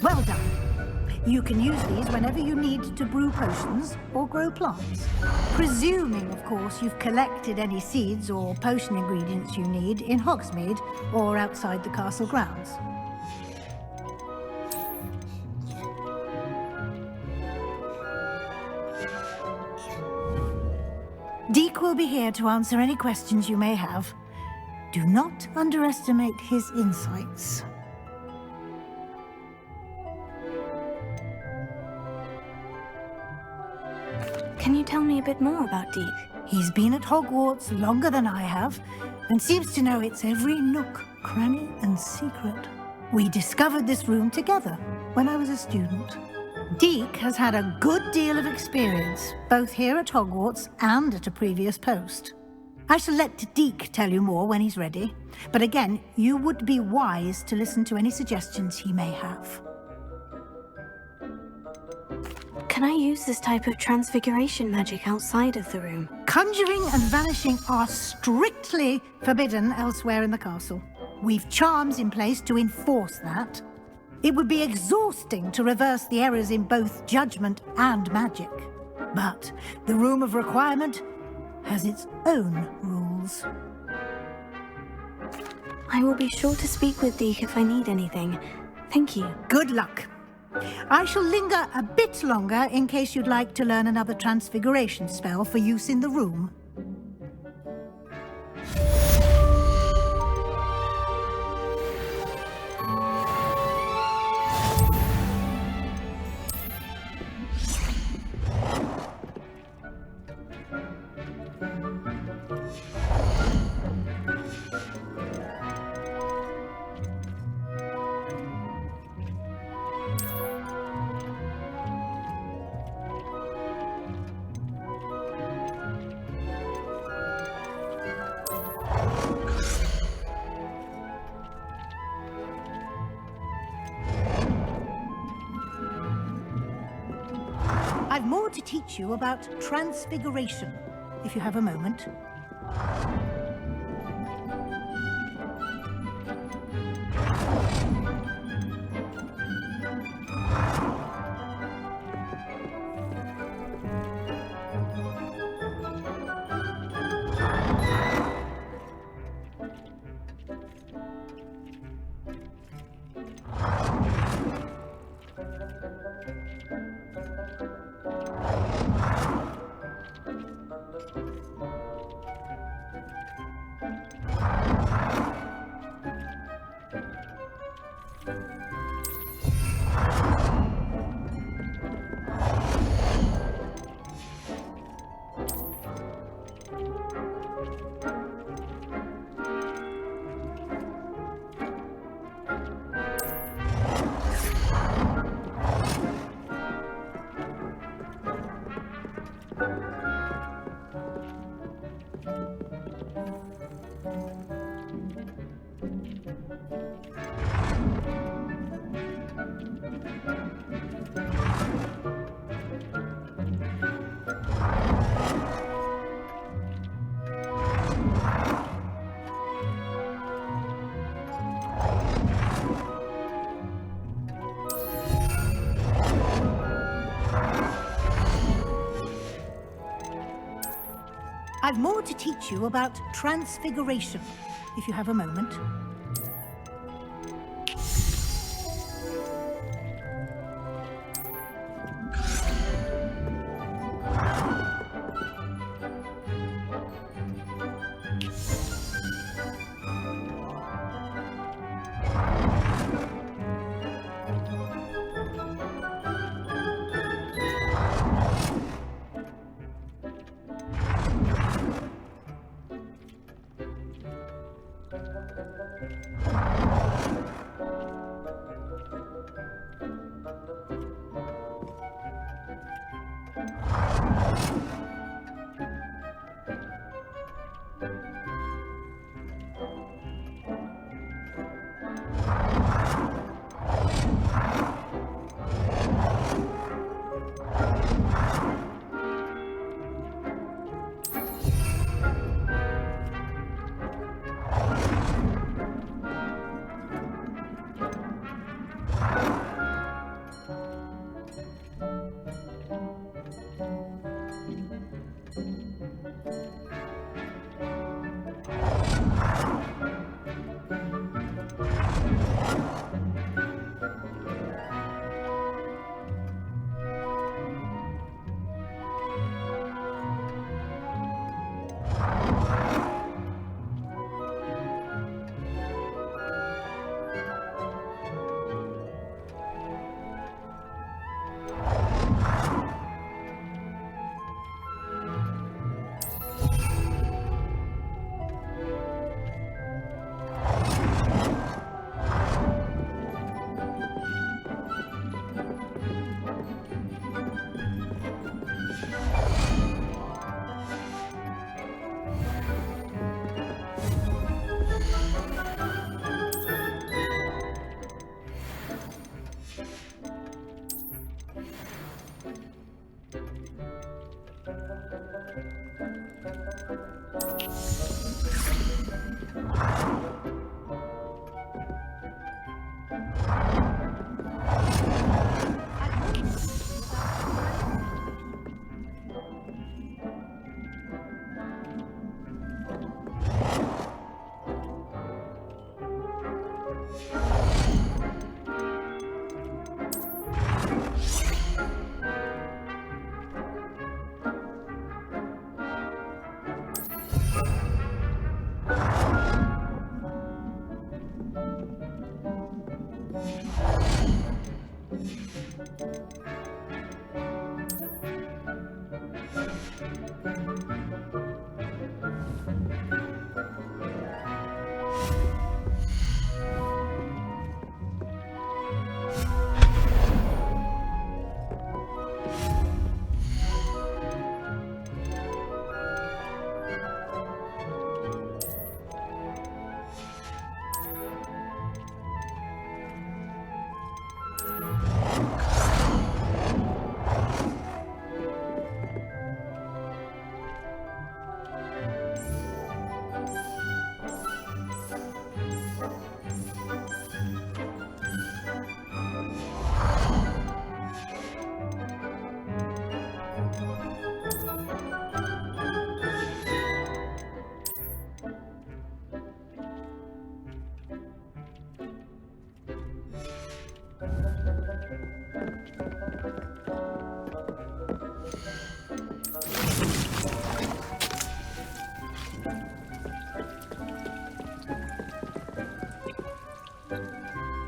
Well done. You can use these whenever you need to brew potions or grow plants. Presuming, of course, you've collected any seeds or potion ingredients you need in Hogsmeade or outside the castle grounds. Deek will be here to answer any questions you may have. Do not underestimate his insights. Can you tell me a bit more about Deek? He's been at Hogwarts longer than I have, and seems to know its every nook, cranny, and secret. We discovered this room together when I was a student. Deek has had a good deal of experience, both here at Hogwarts and at a previous post. I shall let Deek tell you more when he's ready, but again, you would be wise to listen to any suggestions he may have. Can I use this type of transfiguration magic outside of the room? Conjuring and vanishing are strictly forbidden elsewhere in the castle. We've charms in place to enforce that. It would be exhausting to reverse the errors in both judgment and magic. But the Room of Requirement has its own rules. I will be sure to speak with Deek if I need anything. Thank you. Good luck. I shall linger a bit longer in case you'd like to learn another transfiguration spell for use in the room. I've more to teach you about transfiguration, if you have a moment. I've more to teach you about transfiguration, if you have a moment.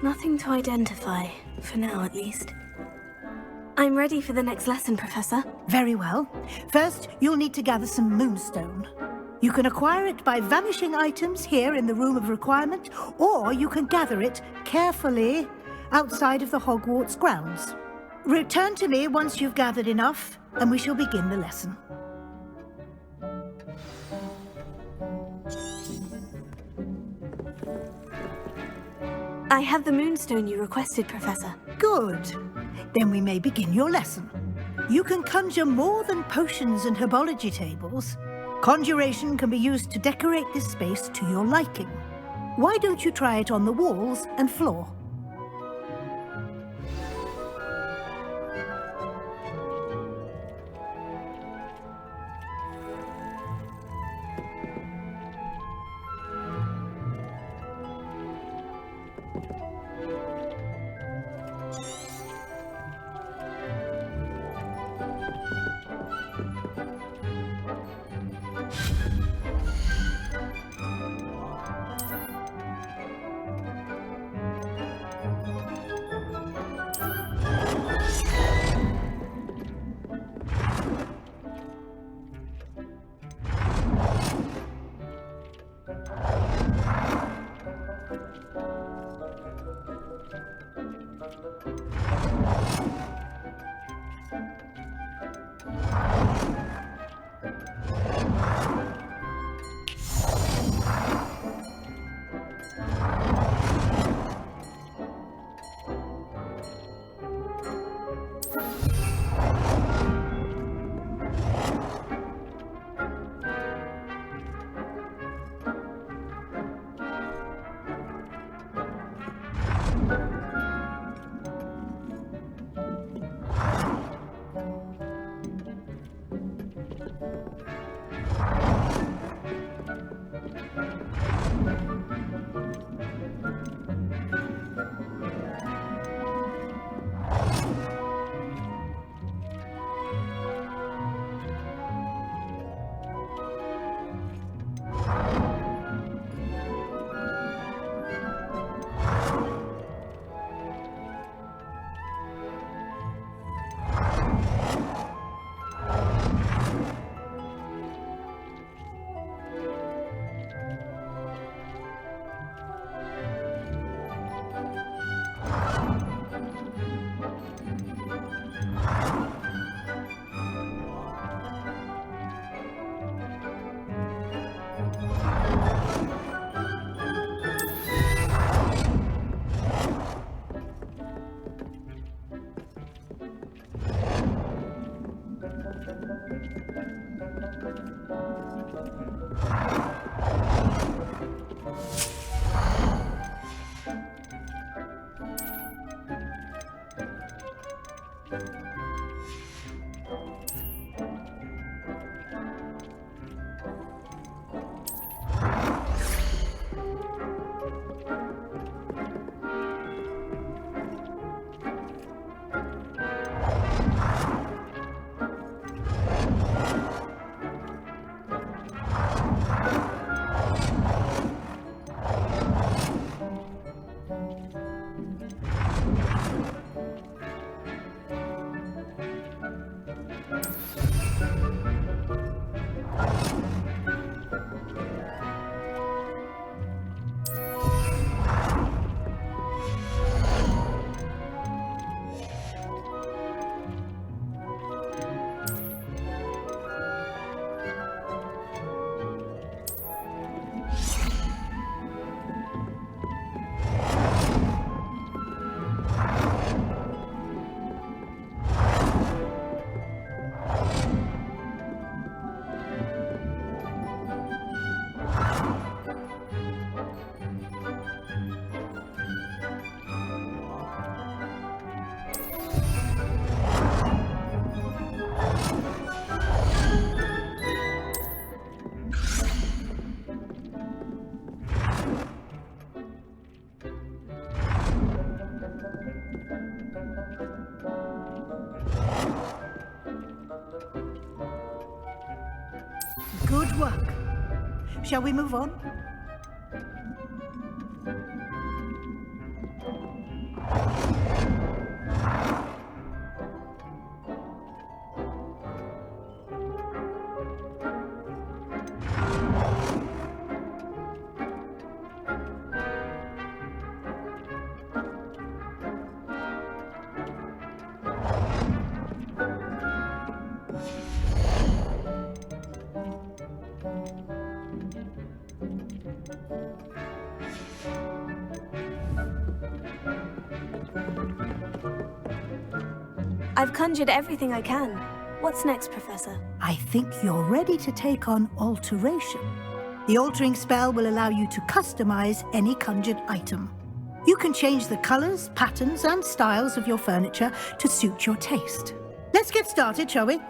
Nothing to identify, for now at least. I'm ready for the next lesson, Professor. Very well. First, you'll need to gather some moonstone. You can acquire it by vanishing items here in the Room of Requirement, or you can gather it carefully outside of the Hogwarts grounds. Return to me once you've gathered enough, and we shall begin the lesson. I have the moonstone you requested, Professor. Good. Then we may begin your lesson. You can conjure more than potions and herbology tables. Conjuration can be used to decorate this space to your liking. Why don't you try it on the walls and floor? Good work. Shall we move on? I've conjured everything I can. What's next, Professor? I think you're ready to take on alteration. The altering spell will allow you to customize any conjured item. You can change the colors, patterns, and styles of your furniture to suit your taste. Let's get started, shall we?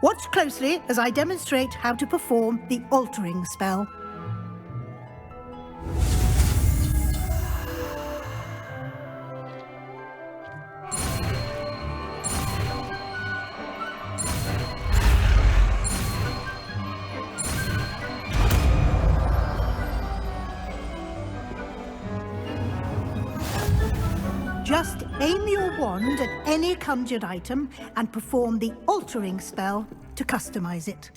Watch closely as I demonstrate how to perform the altering spell. Just aim your wand at any conjured item and perform the altering spell to customize it.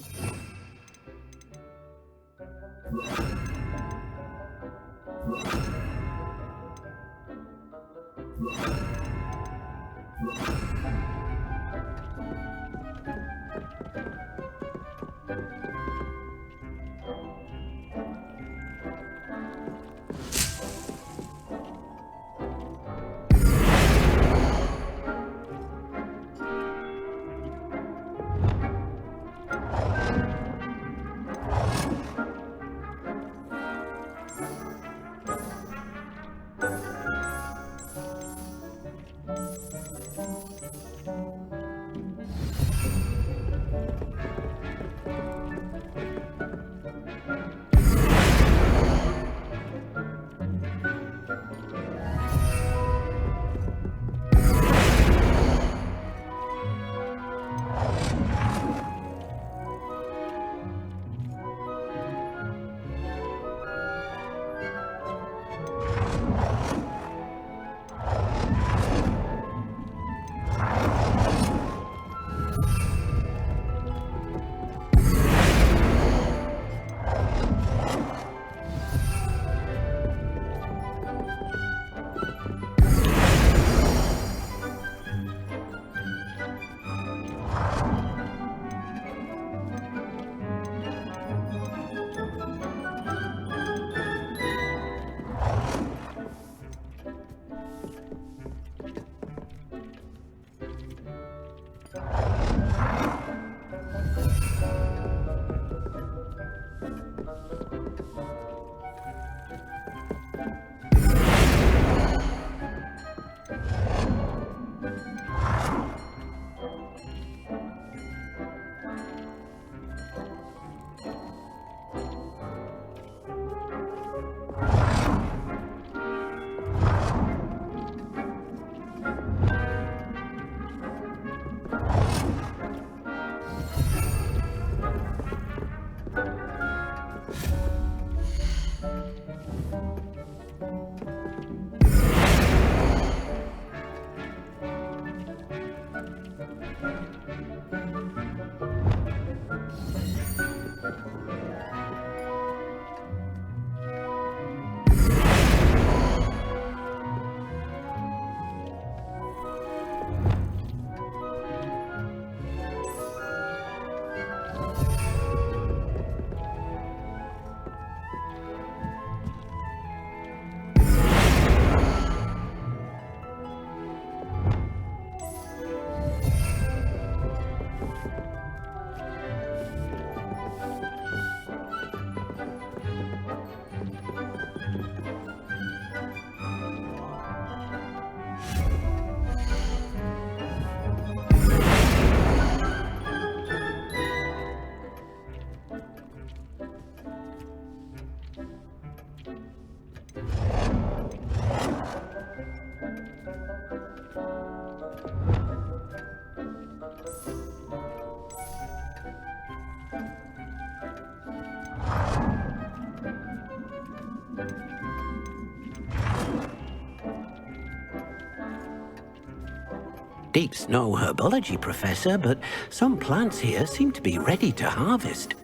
Deep's no herbology professor, but some plants here seem to be ready to harvest.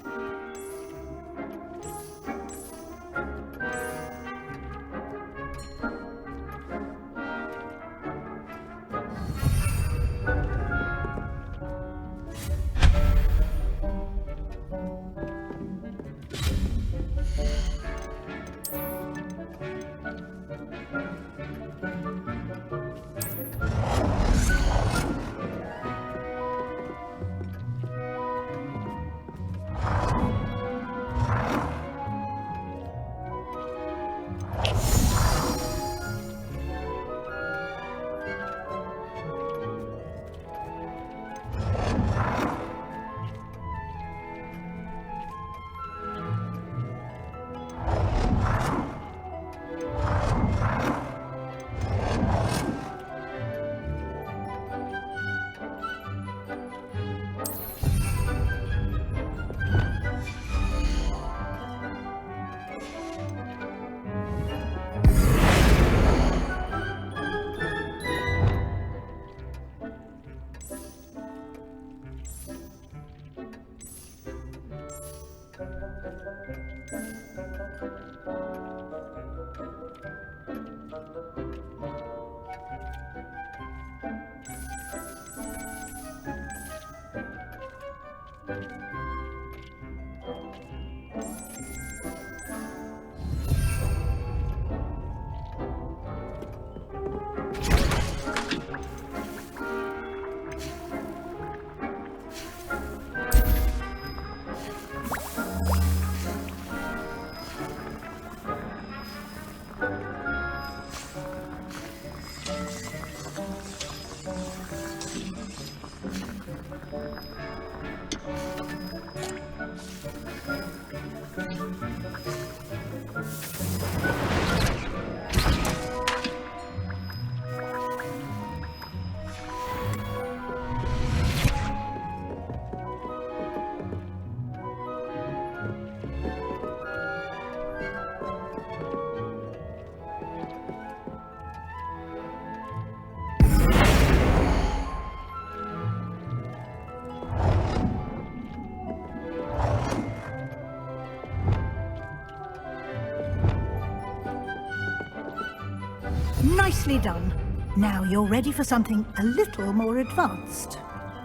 Nicely done. Now you're ready for something a little more advanced.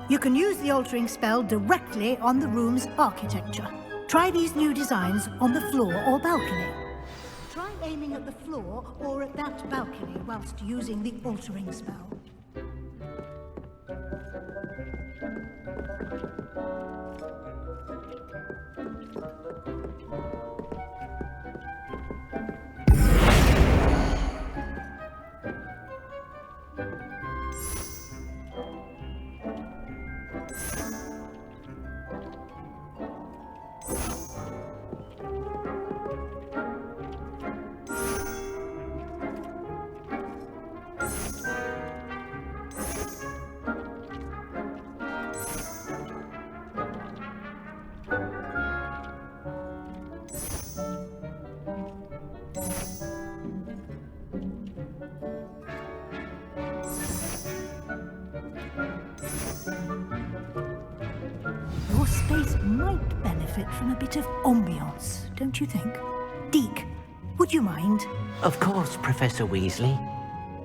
You can use the altering spell directly on the room's architecture. Try these new designs on the floor or balcony. Try aiming at the floor or at that balcony whilst using the altering spell. Your space might benefit from a bit of ambiance, don't you think? Deke, would you mind? Of course, Professor Weasley.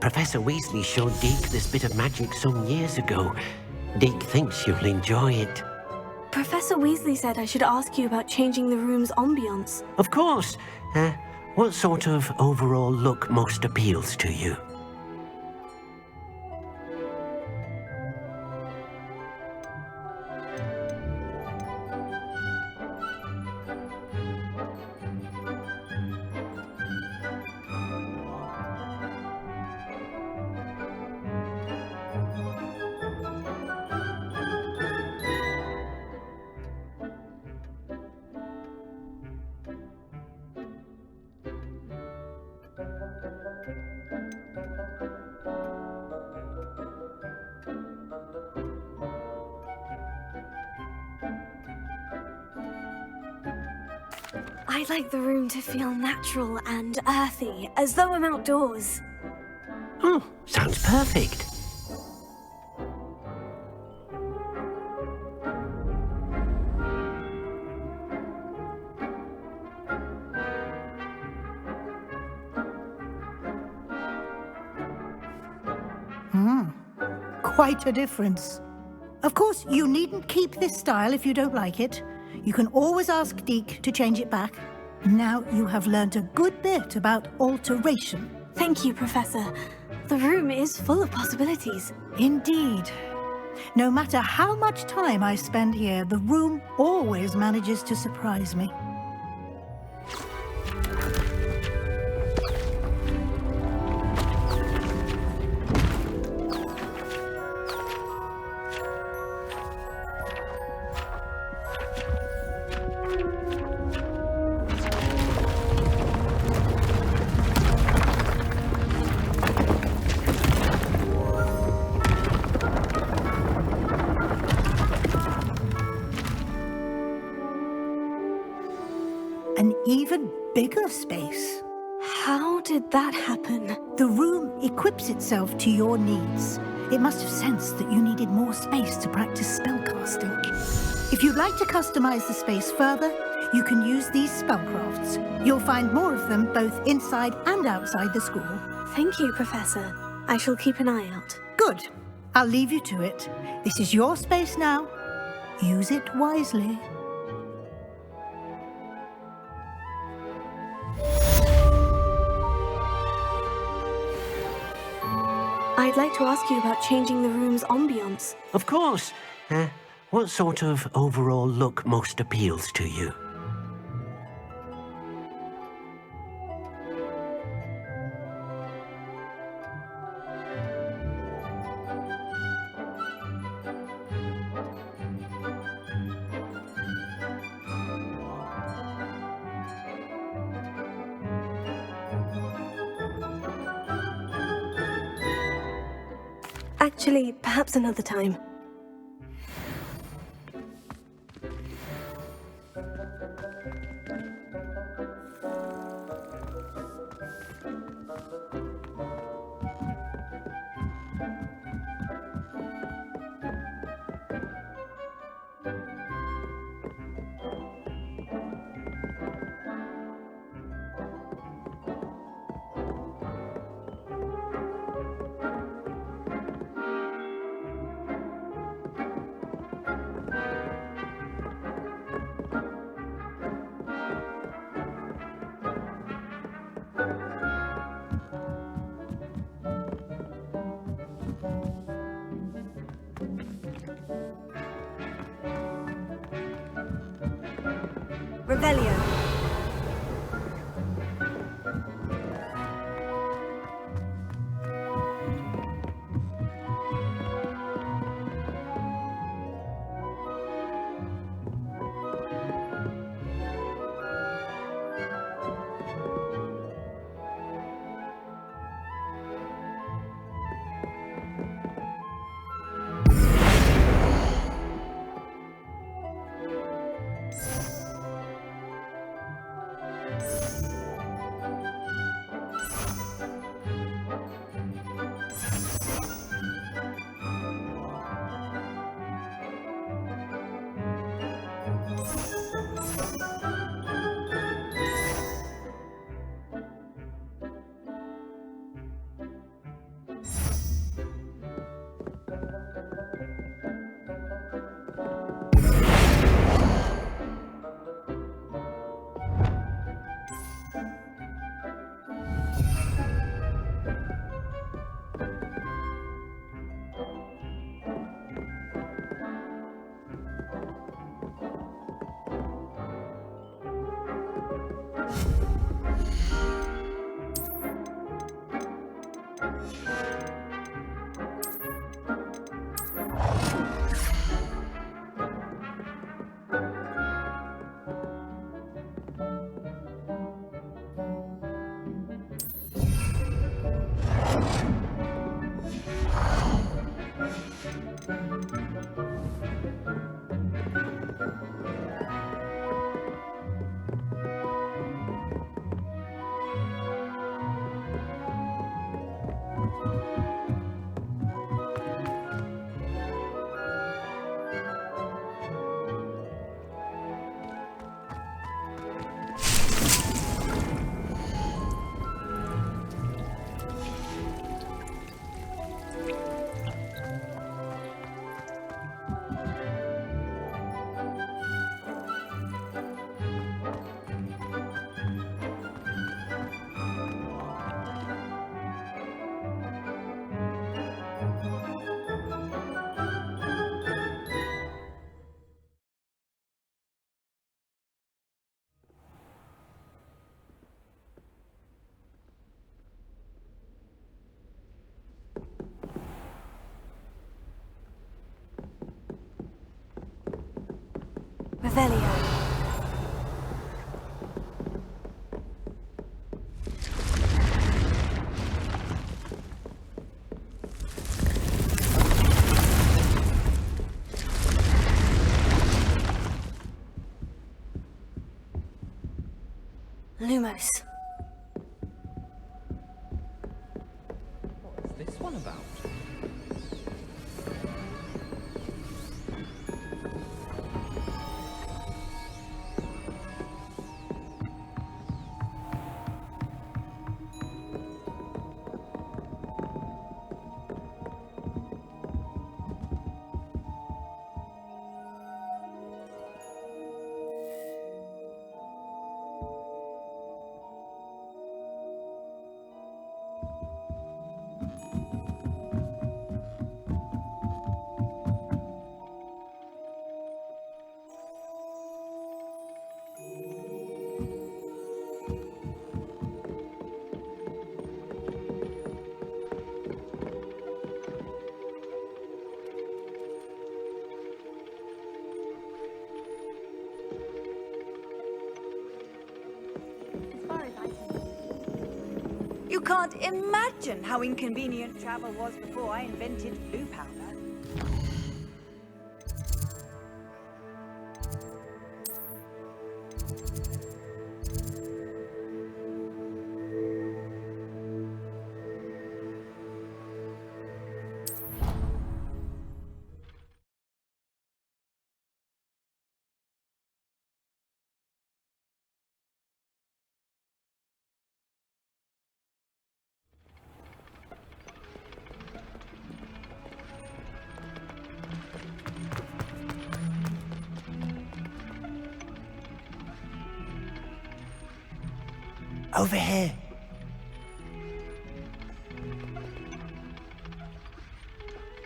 Professor Weasley showed Deke this bit of magic some years ago. Deke thinks you'll enjoy it. Professor Weasley said I should ask you about changing the room's ambience. Of course. What sort of overall look most appeals to you? I'd like the room to feel natural and earthy, as though I'm outdoors. Oh, sounds perfect. Quite a difference. Of course, you needn't keep this style if you don't like it. You can always ask Deke to change it back. Now you have learned a good bit about alteration. Thank you, Professor. The room is full of possibilities. Indeed. No matter how much time I spend here, the room always manages to surprise me. An even bigger space. How did that happen? The room equips itself to your needs. It must have sensed that you needed more space to practice spellcasting. If you'd like to customize the space further, you can use these spellcrafts. You'll find more of them both inside and outside the school. Thank you, Professor. I shall keep an eye out. Good. I'll leave you to it. This is your space now. Use it wisely. I'd like to ask you about changing the room's ambience. Of course. What sort of overall look most appeals to you? Actually, perhaps another time. Rebellion. Revelio. Lumos. What's this one about? You can't imagine how inconvenient travel was before I invented blue powder. Over here.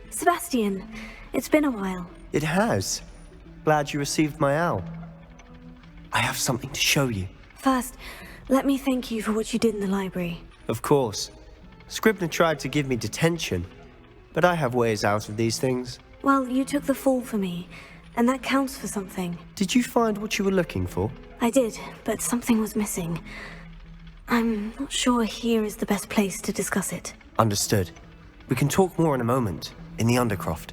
Sebastian, it's been a while. It has. Glad you received my owl. I have something to show you. First, let me thank you for what you did in the library. Of course. Scribner tried to give me detention, but I have ways out of these things. Well, you took the fall for me, and that counts for something. Did you find what you were looking for? I did, but something was missing. I'm not sure here is the best place to discuss it. Understood. We can talk more in a moment, in the Undercroft.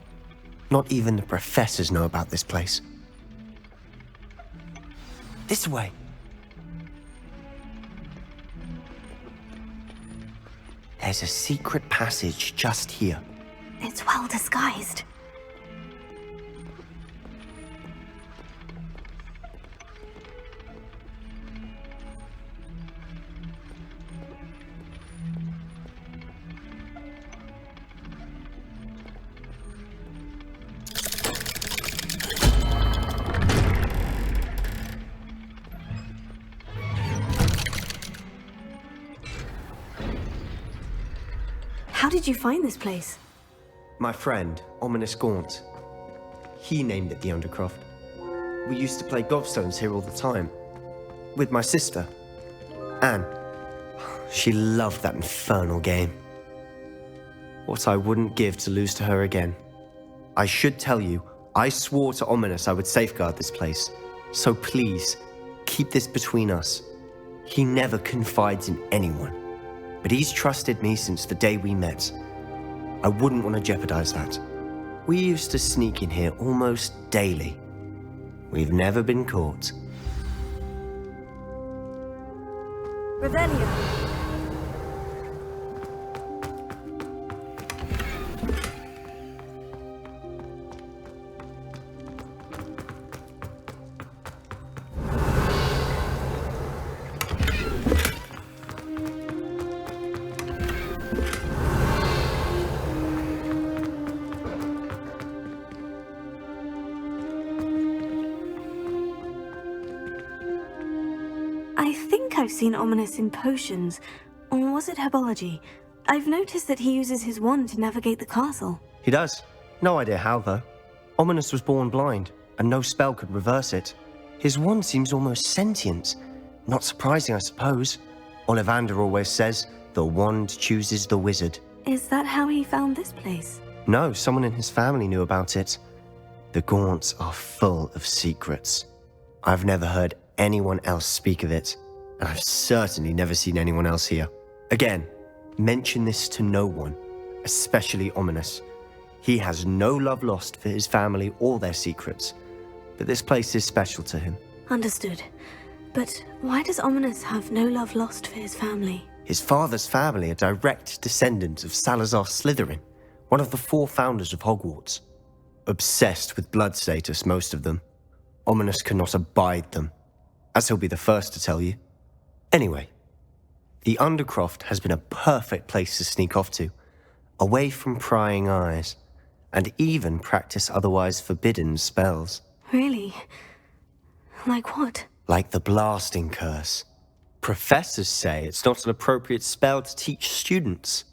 Not even the professors know about this place. This way. There's a secret passage just here. It's well disguised. How did you find this place? My friend, Ominous Gaunt. He named it the Undercroft. We used to play gobstones here all the time. With my sister, Anne. She loved that infernal game. What I wouldn't give to lose to her again. I should tell you, I swore to Ominous I would safeguard this place. So please, keep this between us. He never confides in anyone. But he's trusted me since the day we met. I wouldn't want to jeopardize that. We used to sneak in here almost daily. We've never been caught. Revelio. I think I've seen Ominous in potions. Or was it herbology? I've noticed that he uses his wand to navigate the castle. He does. No idea how, though. Ominous was born blind, and no spell could reverse it. His wand seems almost sentient. Not surprising, I suppose. Ollivander always says, the wand chooses the wizard. Is that how he found this place? No, someone in his family knew about it. The Gaunts are full of secrets. I've never heard anyone else speak of it, and I've certainly never seen anyone else here. Again, mention this to no one, especially Ominous. He has no love lost for his family or their secrets, but this place is special to him. Understood. But why does Ominous have no love lost for his family? His father's family are direct descendants of Salazar Slytherin, one of the 4 founders of Hogwarts. Obsessed with blood status, most of them. Ominous cannot abide them, as he'll be the first to tell you. Anyway, the Undercroft has been a perfect place to sneak off to, away from prying eyes, and even practice otherwise forbidden spells. Really? Like what? Like the blasting curse. Professors say it's not an appropriate spell to teach students.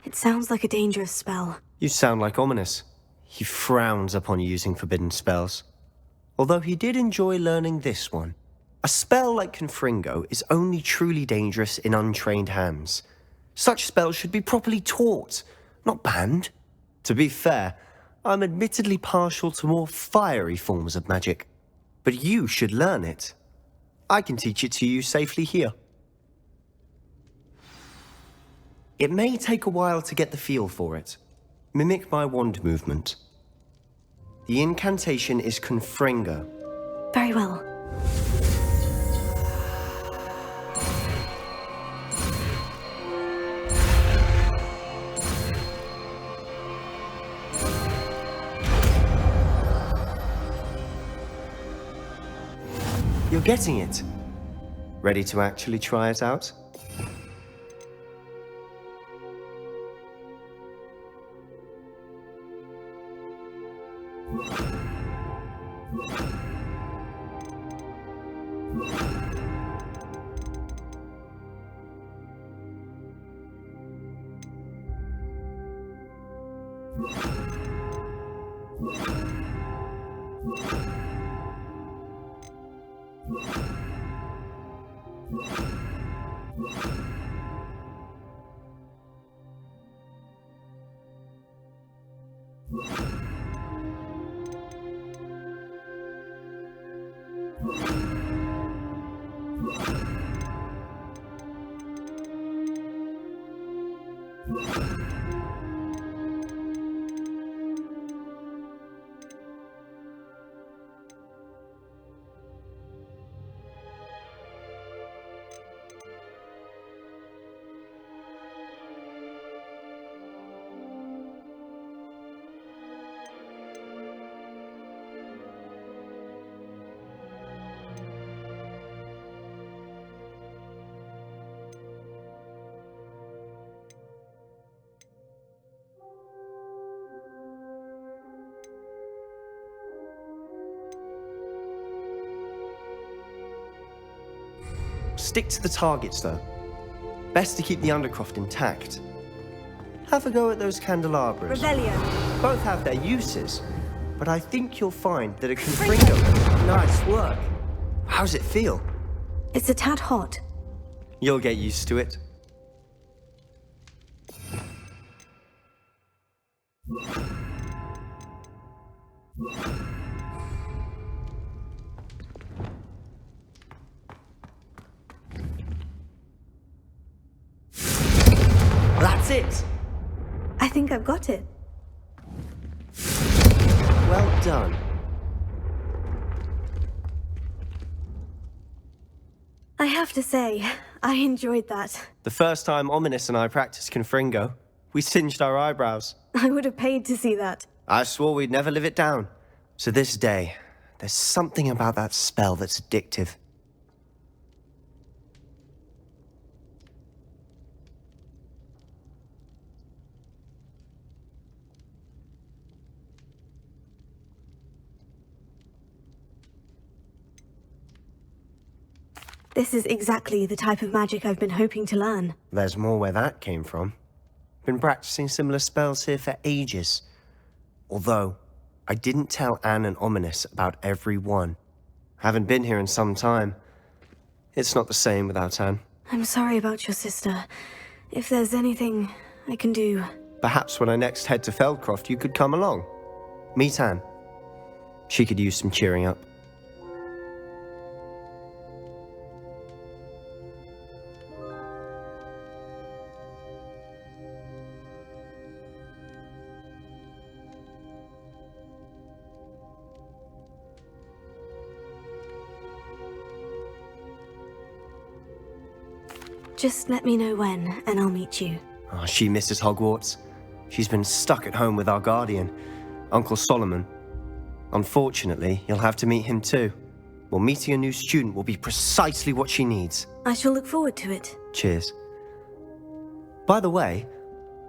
It sounds like a dangerous spell. You sound like Ominous. He frowns upon using forbidden spells. Although he did enjoy learning this one. A spell like Confringo is only truly dangerous in untrained hands. Such spells should be properly taught, not banned. To be fair, I'm admittedly partial to more fiery forms of magic. But you should learn it. I can teach it to you safely here. It may take a while to get the feel for it. Mimic my wand movement. The incantation is Confringo. Very well. You're getting it. Ready to actually try it out? Stick to the targets, though. Best to keep the Undercroft intact. Have a go at those candelabras. Revelio. Both have their uses, but I think you'll find that a Confringo... Nice work. How's it feel? It's a tad hot. You'll get used to it. That's it! I think I've got it. Well done. I have to say, I enjoyed that. The first time Ominous and I practiced Confringo, we singed our eyebrows. I would have paid to see that. I swore we'd never live it down. So this day, there's something about that spell that's addictive. This is exactly the type of magic I've been hoping to learn. There's more where that came from. Been practicing similar spells here for ages. Although, I didn't tell Anne and Ominous about every one. Haven't been here in some time. It's not the same without Anne. I'm sorry about your sister. If there's anything I can do... Perhaps when I next head to Feldcroft, you could come along. Meet Anne. She could use some cheering up. Just let me know when, and I'll meet you. Oh, she misses Hogwarts. She's been stuck at home with our guardian, Uncle Solomon. Unfortunately, you'll have to meet him too. Well, meeting a new student will be precisely what she needs. I shall look forward to it. Cheers. By the way,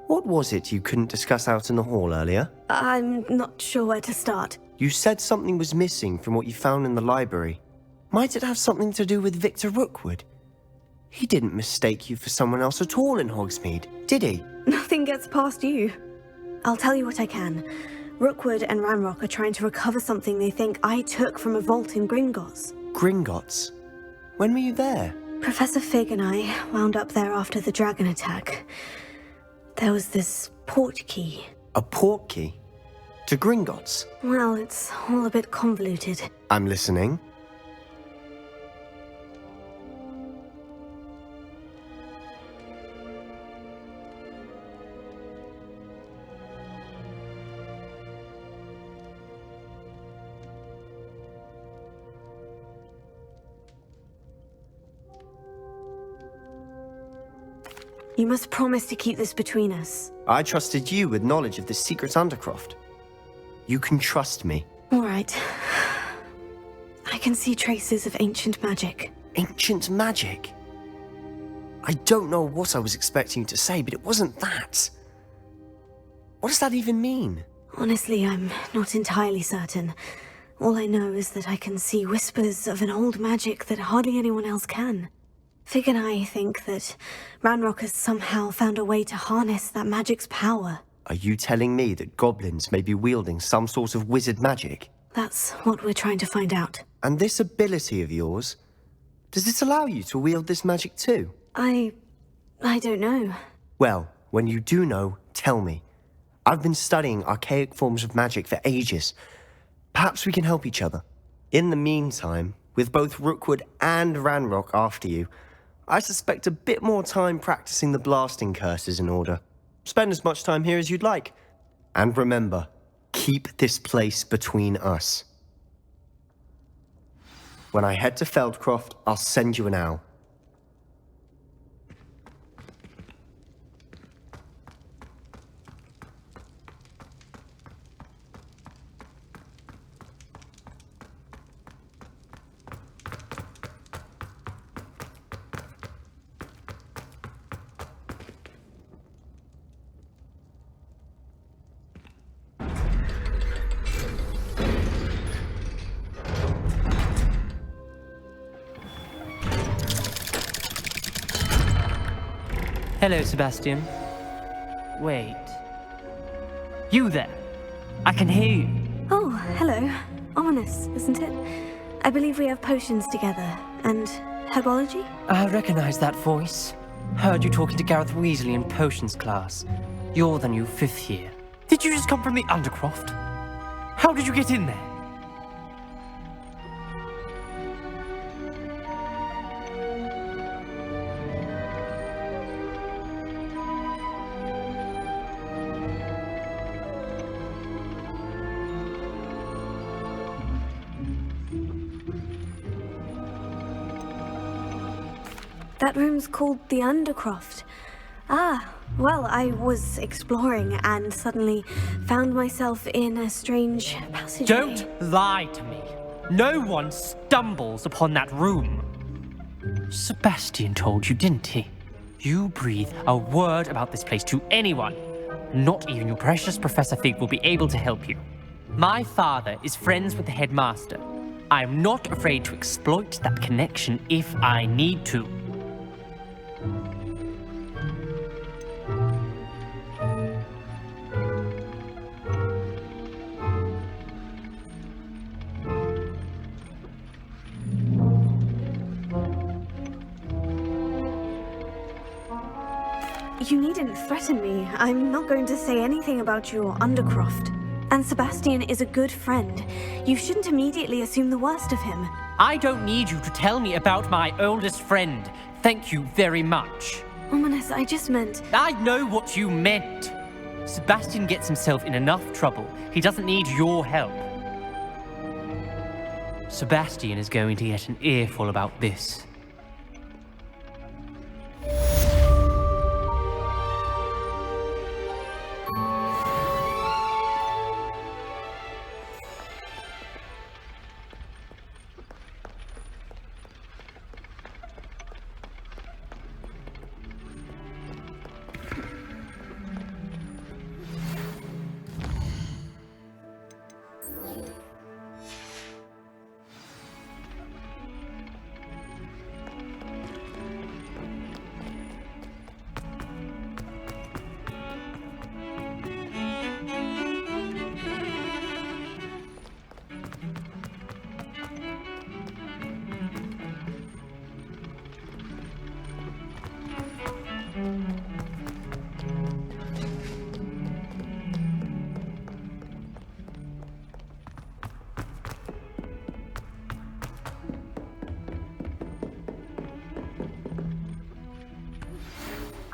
what was it you couldn't discuss out in the hall earlier? I'm not sure where to start. You said something was missing from what you found in the library. Might it have something to do with Victor Rookwood? He didn't mistake you for someone else at all in Hogsmeade, did he? Nothing gets past you. I'll tell you what I can. Rookwood and Ranrock are trying to recover something they think I took from a vault in Gringotts. Gringotts? When were you there? Professor Fig and I wound up there after the dragon attack. There was this port key. A port key? To Gringotts? Well, it's all a bit convoluted. I'm listening. You must promise to keep this between us. I trusted you with knowledge of the secret Undercroft. You can trust me. All right. I can see traces of ancient magic. Ancient magic? I don't know what I was expecting you to say, but it wasn't that. What does that even mean? Honestly, I'm not entirely certain. All I know is that I can see whispers of an old magic that hardly anyone else can. Fig and I think that Ranrock has somehow found a way to harness that magic's power. Are you telling me that goblins may be wielding some sort of wizard magic? That's what we're trying to find out. And this ability of yours, does it allow you to wield this magic too? I don't know. Well, when you do know, tell me. I've been studying archaic forms of magic for ages. Perhaps we can help each other. In the meantime, with both Rookwood and Ranrock after you, I suspect a bit more time practicing the blasting curses in order. Spend as much time here as you'd like. And remember, keep this place between us. When I head to Feldcroft, I'll send you an owl. Hello, Sebastian. Wait. You there? I can hear you. Oh, hello. Ominous, isn't it? I believe we have potions together. And herbology? I recognize that voice. Heard you talking to Gareth Weasley in potions class. You're the new 5th year. Did you just come from the Undercroft? How did you get in there? That room's called the Undercroft. Ah, well, I was exploring and suddenly found myself in a strange passageway. Don't lie to me. No one stumbles upon that room. Sebastian told you, didn't he? You breathe a word about this place to anyone. Not even your precious Professor Fig will be able to help you. My father is friends with the headmaster. I am not afraid to exploit that connection if I need to. You needn't threaten me. I'm not going to say anything about your Undercroft. And Sebastian is a good friend. You shouldn't immediately assume the worst of him. I don't need you to tell me about my oldest friend. Thank you very much. Ominous, I just meant... I know what you meant. Sebastian gets himself in enough trouble. He doesn't need your help. Sebastian is going to get an earful about this.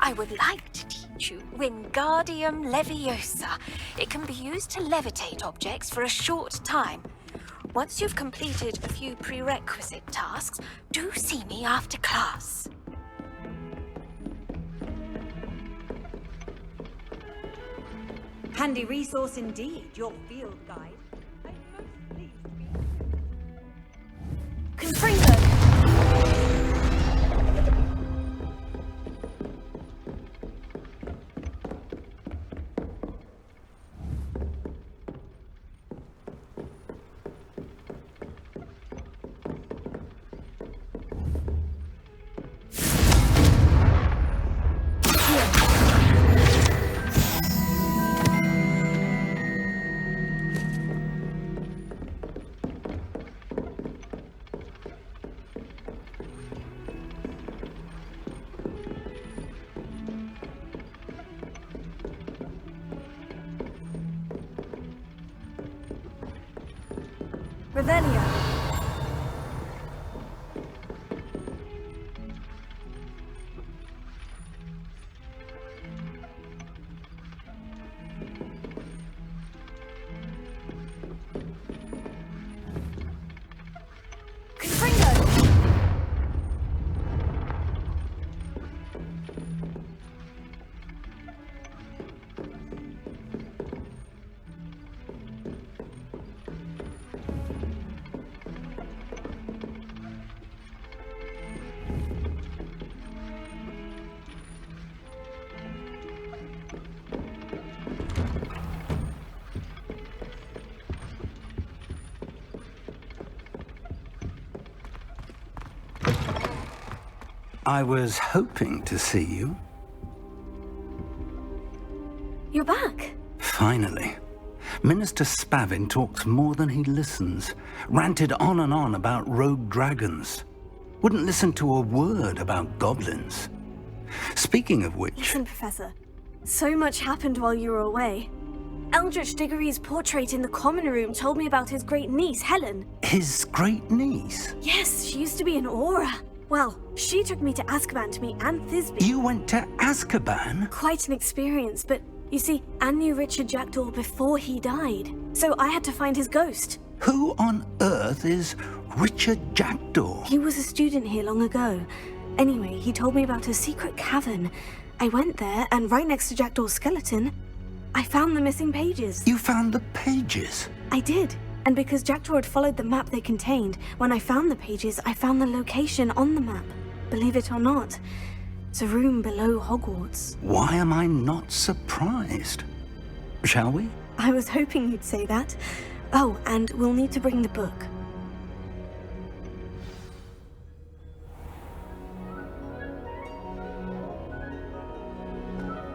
I would like to teach you Wingardium Leviosa. It can be used to levitate objects for a short time. Once you've completed a few prerequisite tasks, do see me after class. Handy resource indeed, your field guide. I'm most pleased to be... Confringo! Revelio. I was hoping to see you. You're back. Finally. Minister Spavin talks more than he listens. Ranted on and on about rogue dragons. Wouldn't listen to a word about goblins. Speaking of which... Listen, Professor. So much happened while you were away. Eldritch Diggory's portrait in the common room told me about his great niece, Helen. His great niece? Yes, she used to be an Auror. Well, she took me to Azkaban to meet Anne Thisbe. You went to Azkaban? Quite an experience, but you see, Anne knew Richard Jackdaw before he died, so I had to find his ghost. Who on earth is Richard Jackdaw? He was a student here long ago. Anyway, he told me about a secret cavern. I went there, and right next to Jackdaw's skeleton, I found the missing pages. You found the pages? I did. And because Jackdaw had followed the map they contained, when I found the pages, I found the location on the map. Believe it or not, it's a room below Hogwarts. Why am I not surprised? Shall we? I was hoping you'd say that. Oh, and we'll need to bring the book.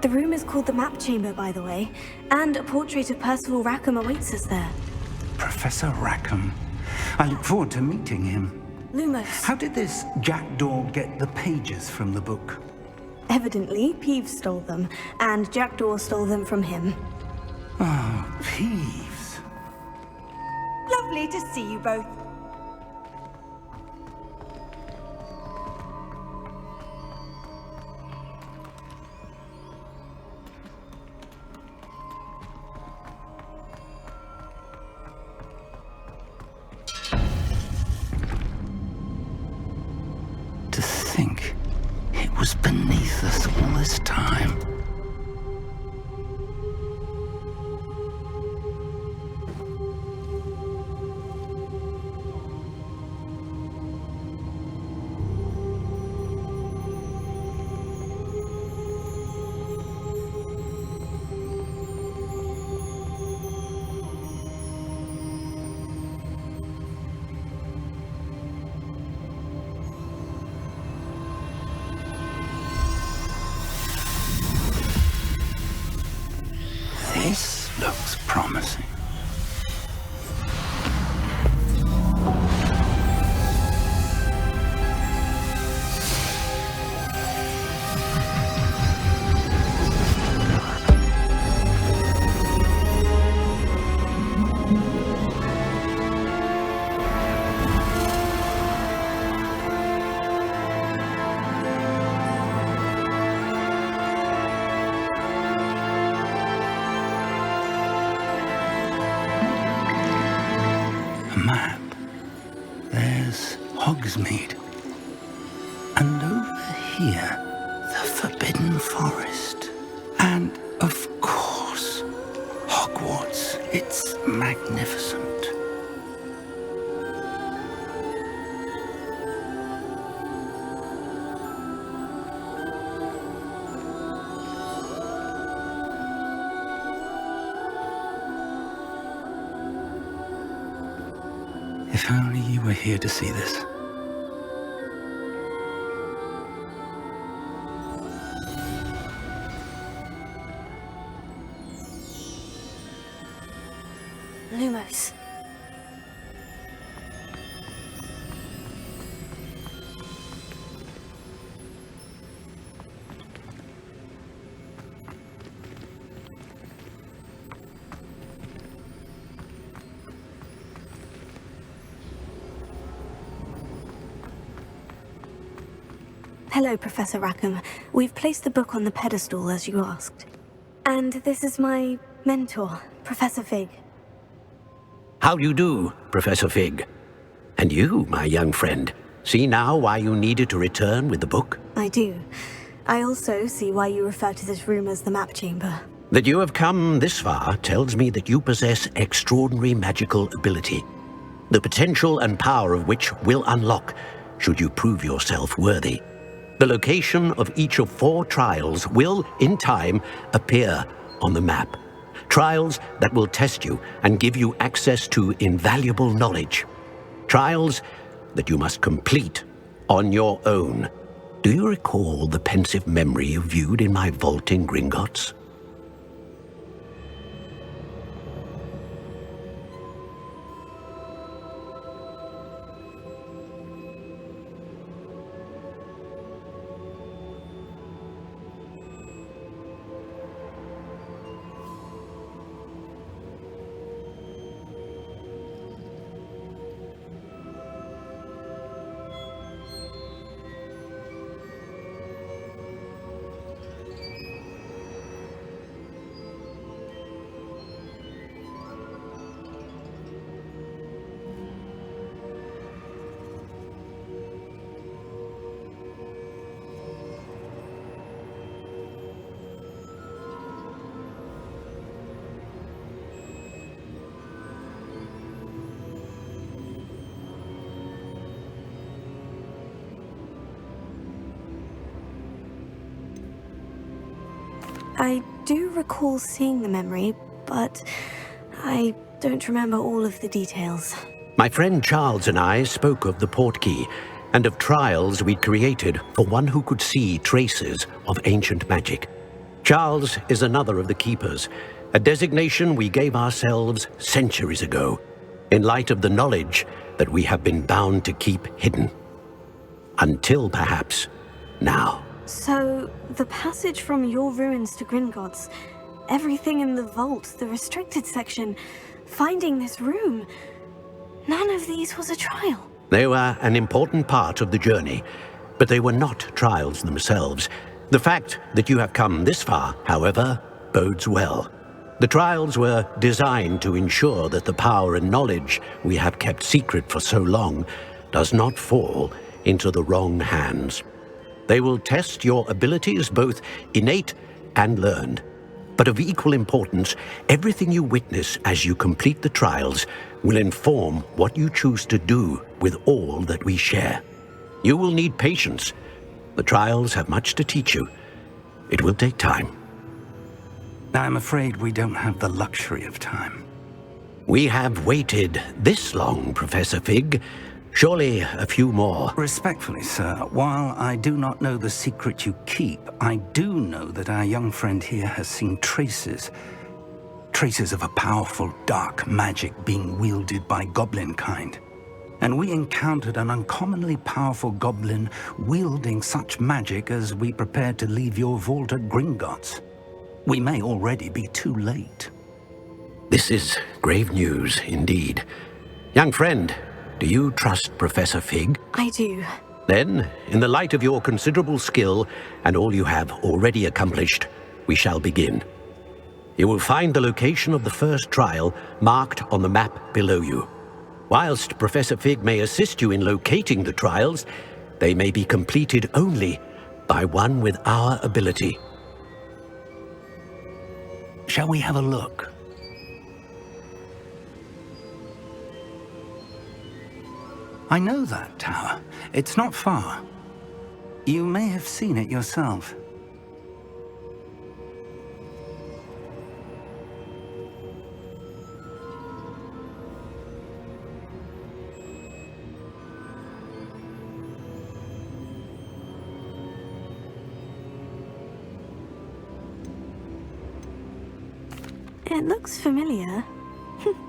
The room is called the Map Chamber, by the way, and a portrait of Percival Rackham awaits us there. Professor Rackham. I look forward to meeting him. Lumos. How did this Jackdaw get the pages from the book? Evidently, Peeves stole them, and Jackdaw stole them from him. Oh, Peeves. Lovely to see you both. To think it was beneath us all this time. This looks promising. A map. There's Hogsmeade. And over here, the Forbidden Forest. And, of course, Hogwarts. It's magnificent. If only you were here to see this. Lumos. Hello, Professor Rackham. We've placed the book on the pedestal as you asked. And this is my mentor, Professor Fig. How do you do, Professor Fig? And you, my young friend, see now why you needed to return with the book? I do. I also see why you refer to this room as the map chamber. That you have come this far tells me that you possess extraordinary magical ability, the potential and power of which will unlock should you prove yourself worthy. The location of each of 4 trials will, in time, appear on the map. Trials that will test you and give you access to invaluable knowledge. Trials that you must complete on your own. Do you recall the pensive memory you viewed in my vault in Gringotts? I do recall seeing the memory, but I don't remember all of the details. My friend Charles and I spoke of the portkey and of trials we'd created for one who could see traces of ancient magic. Charles is another of the keepers, a designation we gave ourselves centuries ago, in light of the knowledge that we have been bound to keep hidden. Until perhaps now. So, the passage from your ruins to Gringotts, everything in the vault, the restricted section, finding this room, none of these was a trial. They were an important part of the journey, but they were not trials themselves. The fact that you have come this far, however, bodes well. The trials were designed to ensure that the power and knowledge we have kept secret for so long does not fall into the wrong hands. They will test your abilities, both innate and learned. But of equal importance, everything you witness as you complete the trials will inform what you choose to do with all that we share. You will need patience. The trials have much to teach you. It will take time. I'm afraid we don't have the luxury of time. We have waited this long, Professor Fig. Surely a few more. Respectfully, sir, while I do not know the secret you keep, I do know that our young friend here has seen traces of a powerful dark magic being wielded by goblin kind. And we encountered an uncommonly powerful goblin wielding such magic as we prepared to leave your vault at Gringotts. We may already be too late. This is grave news indeed. Young friend, do you trust Professor Fig? I do. Then, in the light of your considerable skill and all you have already accomplished, we shall begin. You will find the location of the first trial marked on the map below you. Whilst Professor Fig may assist you in locating the trials, they may be completed only by one with our ability. Shall we have a look? I know that tower. It's not far. You may have seen it yourself. It looks familiar.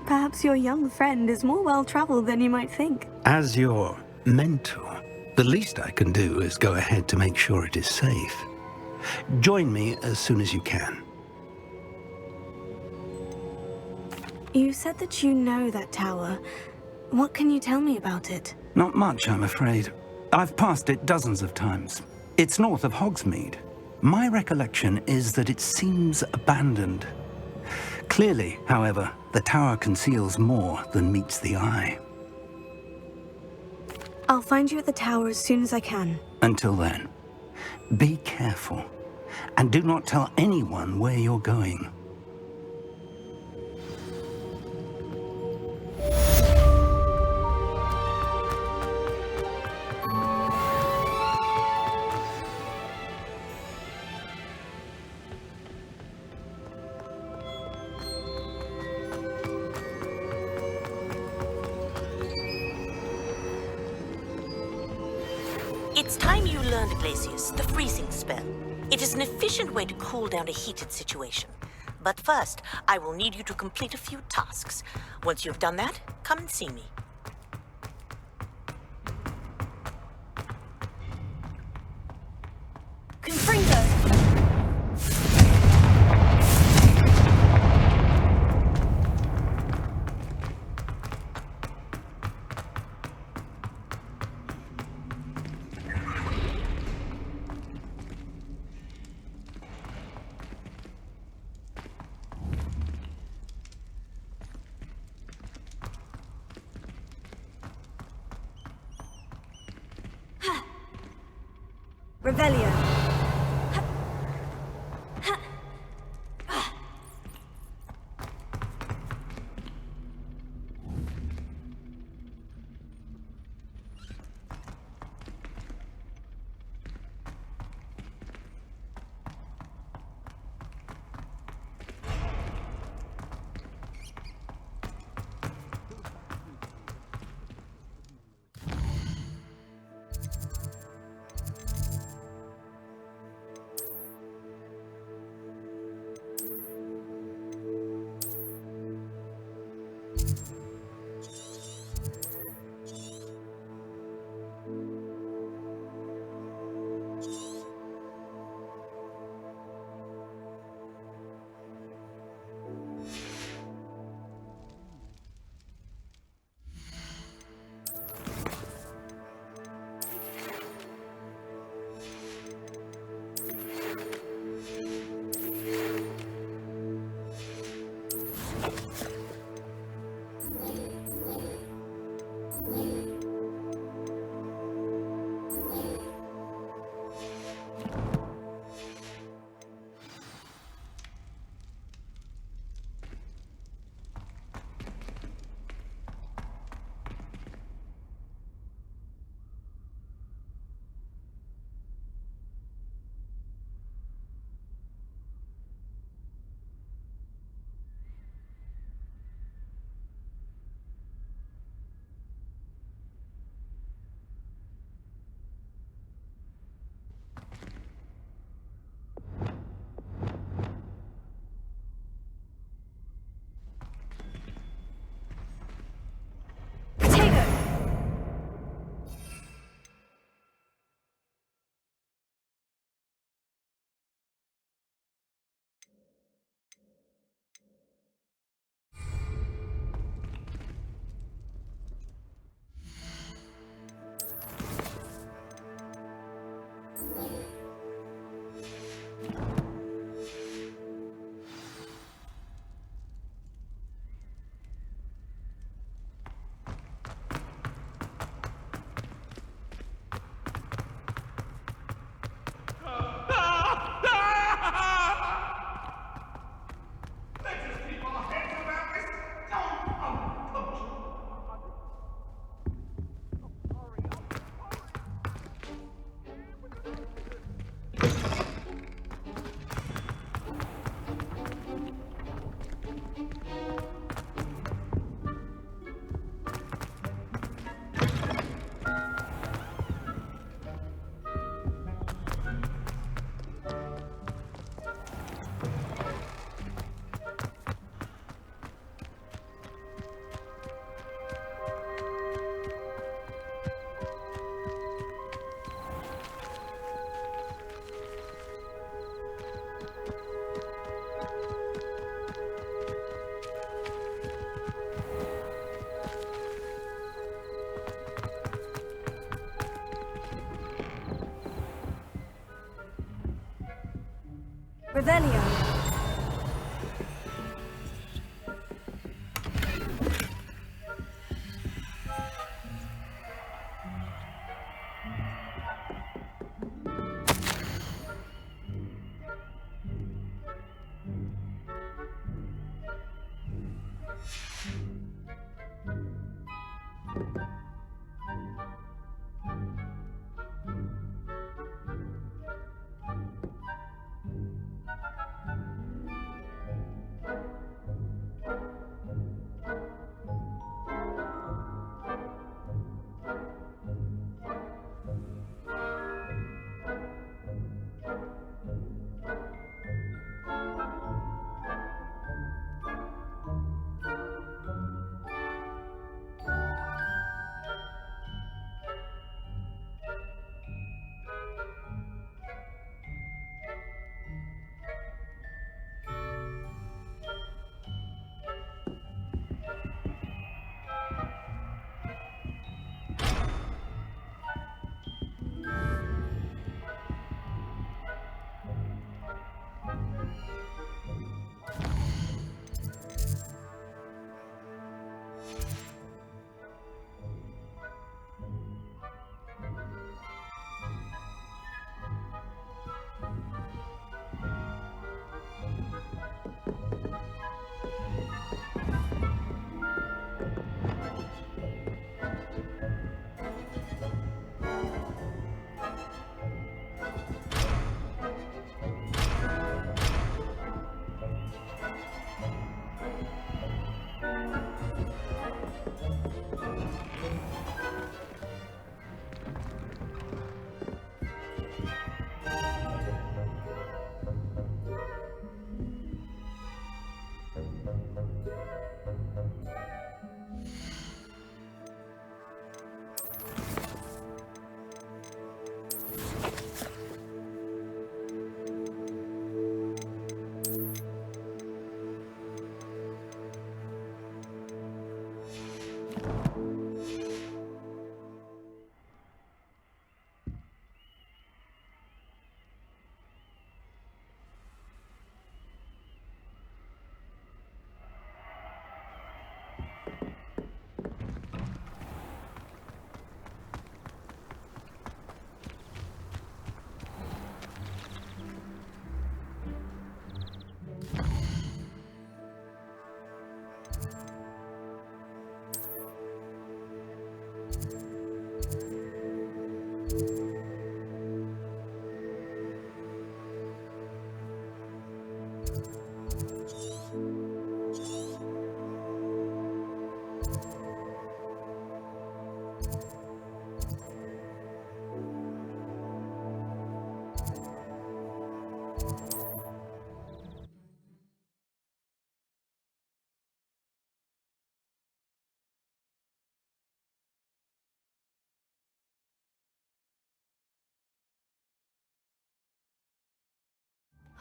Perhaps your young friend is more well-traveled than you might think. As your mentor, the least I can do is go ahead to make sure it is safe. Join me as soon as you can. You said that you know that tower. What can you tell me about it? Not much, I'm afraid. I've passed it dozens of times. It's north of Hogsmeade. My recollection is that it seems abandoned. Clearly, however, the tower conceals more than meets the eye. I'll find you at the tower as soon as I can. Until then, be careful, and do not tell anyone where you're going. It's time you learned, Glacius, the freezing spell. It is an efficient way to cool down a heated situation. But first, I will need you to complete a few tasks. Once you've done that, come and see me. Confringo! Revelio. Revelio.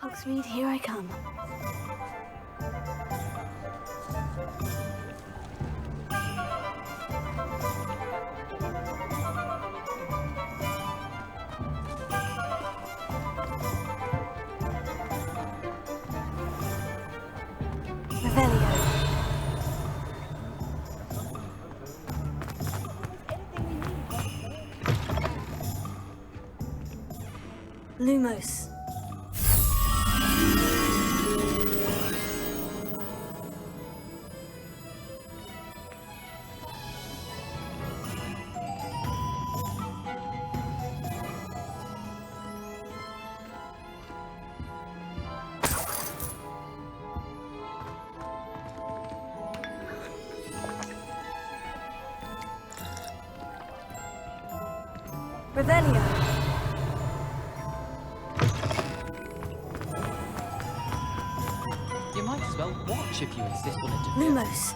Hogsmeade, here I come. Revelio. Lumos. Revelio. You might as well watch if you insist on it. Lumos.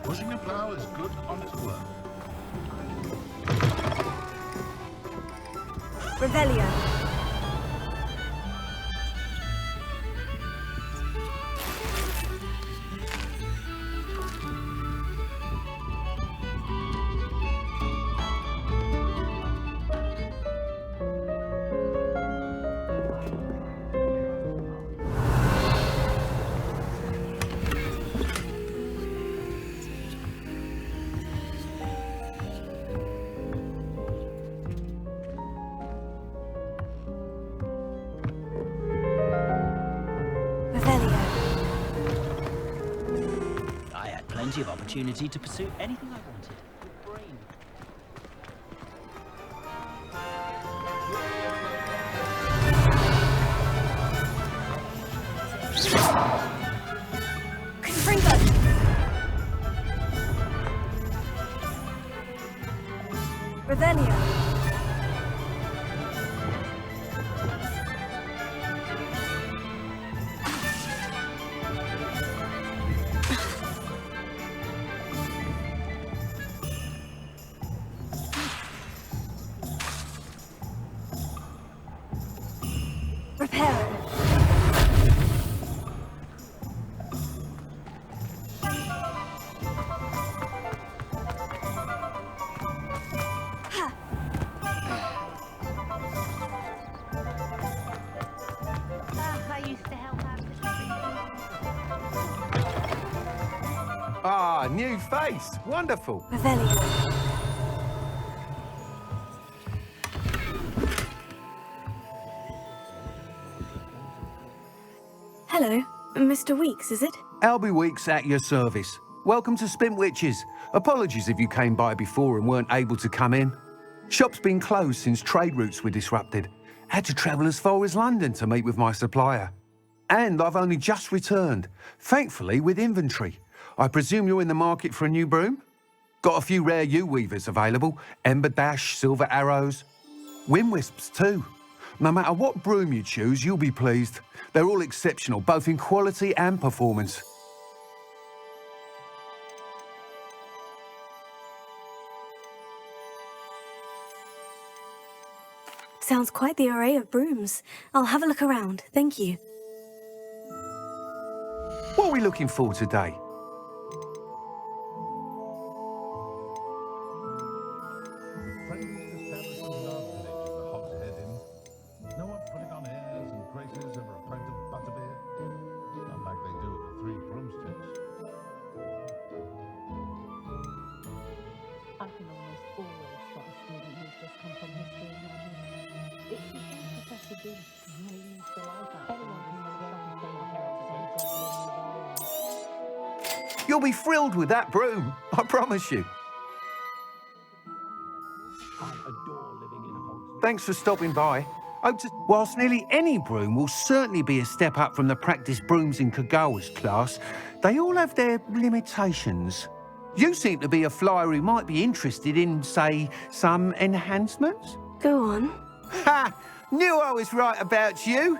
Pushing the flowers Revelio. I had plenty of opportunity to pursue anything I wanted. Brain. Revelio. Reparo. Ah, new face. Wonderful. Revelio. Hello, Mr. Weeks, is it? Albie Weeks at your service. Welcome to Spin Witches. Apologies if you came by before and weren't able to come in. Shop's been closed since trade routes were disrupted. Had to travel as far as London to meet with my supplier. And I've only just returned, thankfully with inventory. I presume you're in the market for a new broom? Got a few rare U-weavers available. Ember Dash, Silver Arrows. Wind Wisps too. No matter what broom you choose, you'll be pleased. They're all exceptional, both in quality and performance. Sounds quite the array of brooms. I'll have a look around, thank you. What are we looking for today? You'll be thrilled with that broom, I promise you. Thanks for stopping by. Whilst nearly any broom will certainly be a step up from the practice brooms in Kagawa's class, they all have their limitations. You seem to be a flyer who might be interested in, say, some enhancements? Go on. Ha! Knew I was right about you.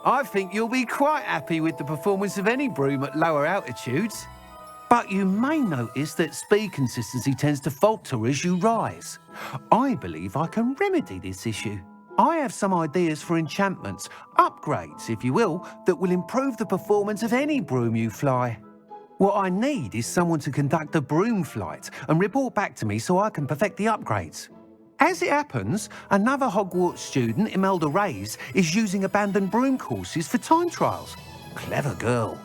I think you'll be quite happy with the performance of any broom at lower altitudes. But you may notice that speed consistency tends to falter as you rise. I believe I can remedy this issue. I have some ideas for enchantments, upgrades, if you will, that will improve the performance of any broom you fly. What I need is someone to conduct a broom flight and report back to me so I can perfect the upgrades. As it happens, another Hogwarts student, Imelda Reyes, is using abandoned broom courses for time trials. Clever girl.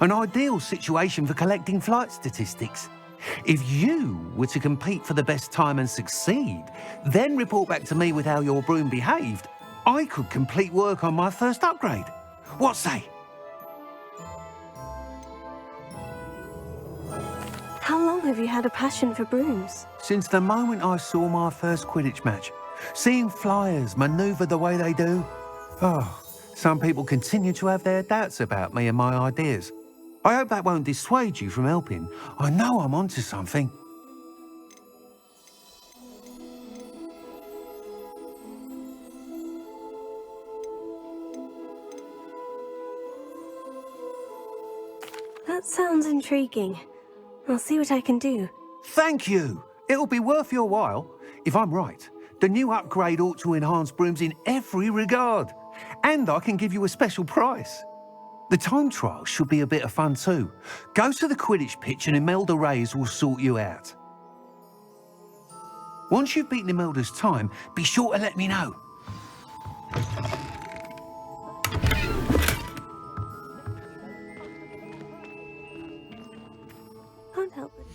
An ideal situation for collecting flight statistics. If you were to compete for the best time and succeed, then report back to me with how your broom behaved, I could complete work on my first upgrade. What say? How long have you had a passion for brooms? Since the moment I saw my first Quidditch match. Seeing flyers manoeuvre the way they do. Oh, some people continue to have their doubts about me and my ideas. I hope that won't dissuade you from helping. I know I'm onto something. That sounds intriguing. I'll see what I can do. Thank you. It'll be worth your while. If I'm right, The new upgrade ought to enhance brooms in every regard. And I can give you a special price. The time trial should be a bit of fun too. Go to the Quidditch pitch and Imelda Reyes will sort you out. Once you've beaten Imelda's time, be sure to let me know. Can't help it.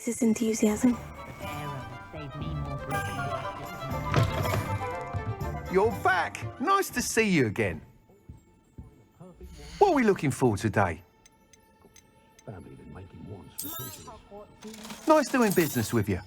His enthusiasm. You're back. Nice to see you again. What are we looking for today? Nice doing business with you.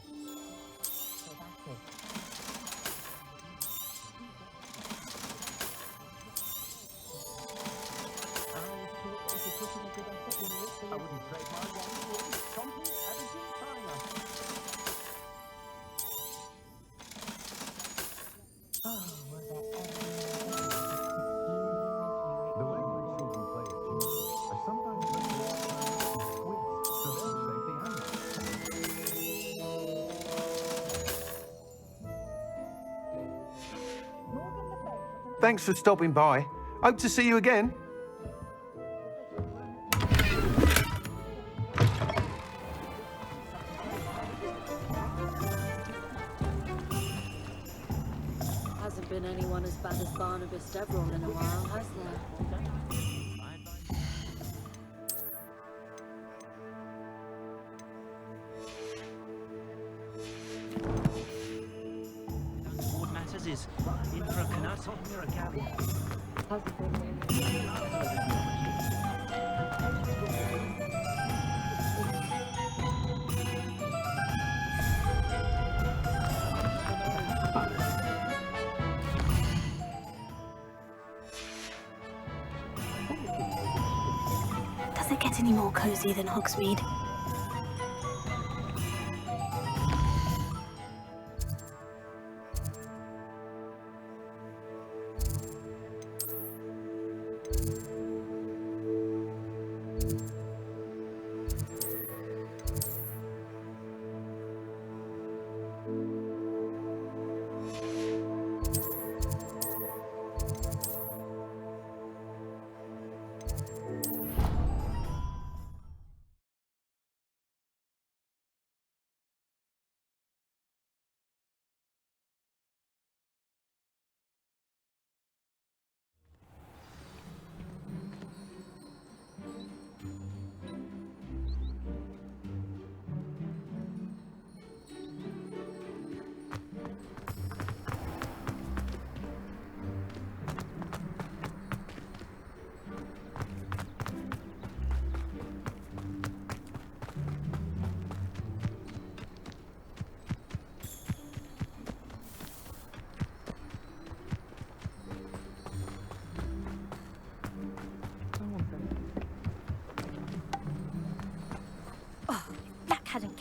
Thanks for stopping by. Hope to see you again. Hasn't been anyone as bad as Barnabas Deverell in a while, has there? Board matters is in for a canut or a galley. Does it get any more cozy than Hogsmeade?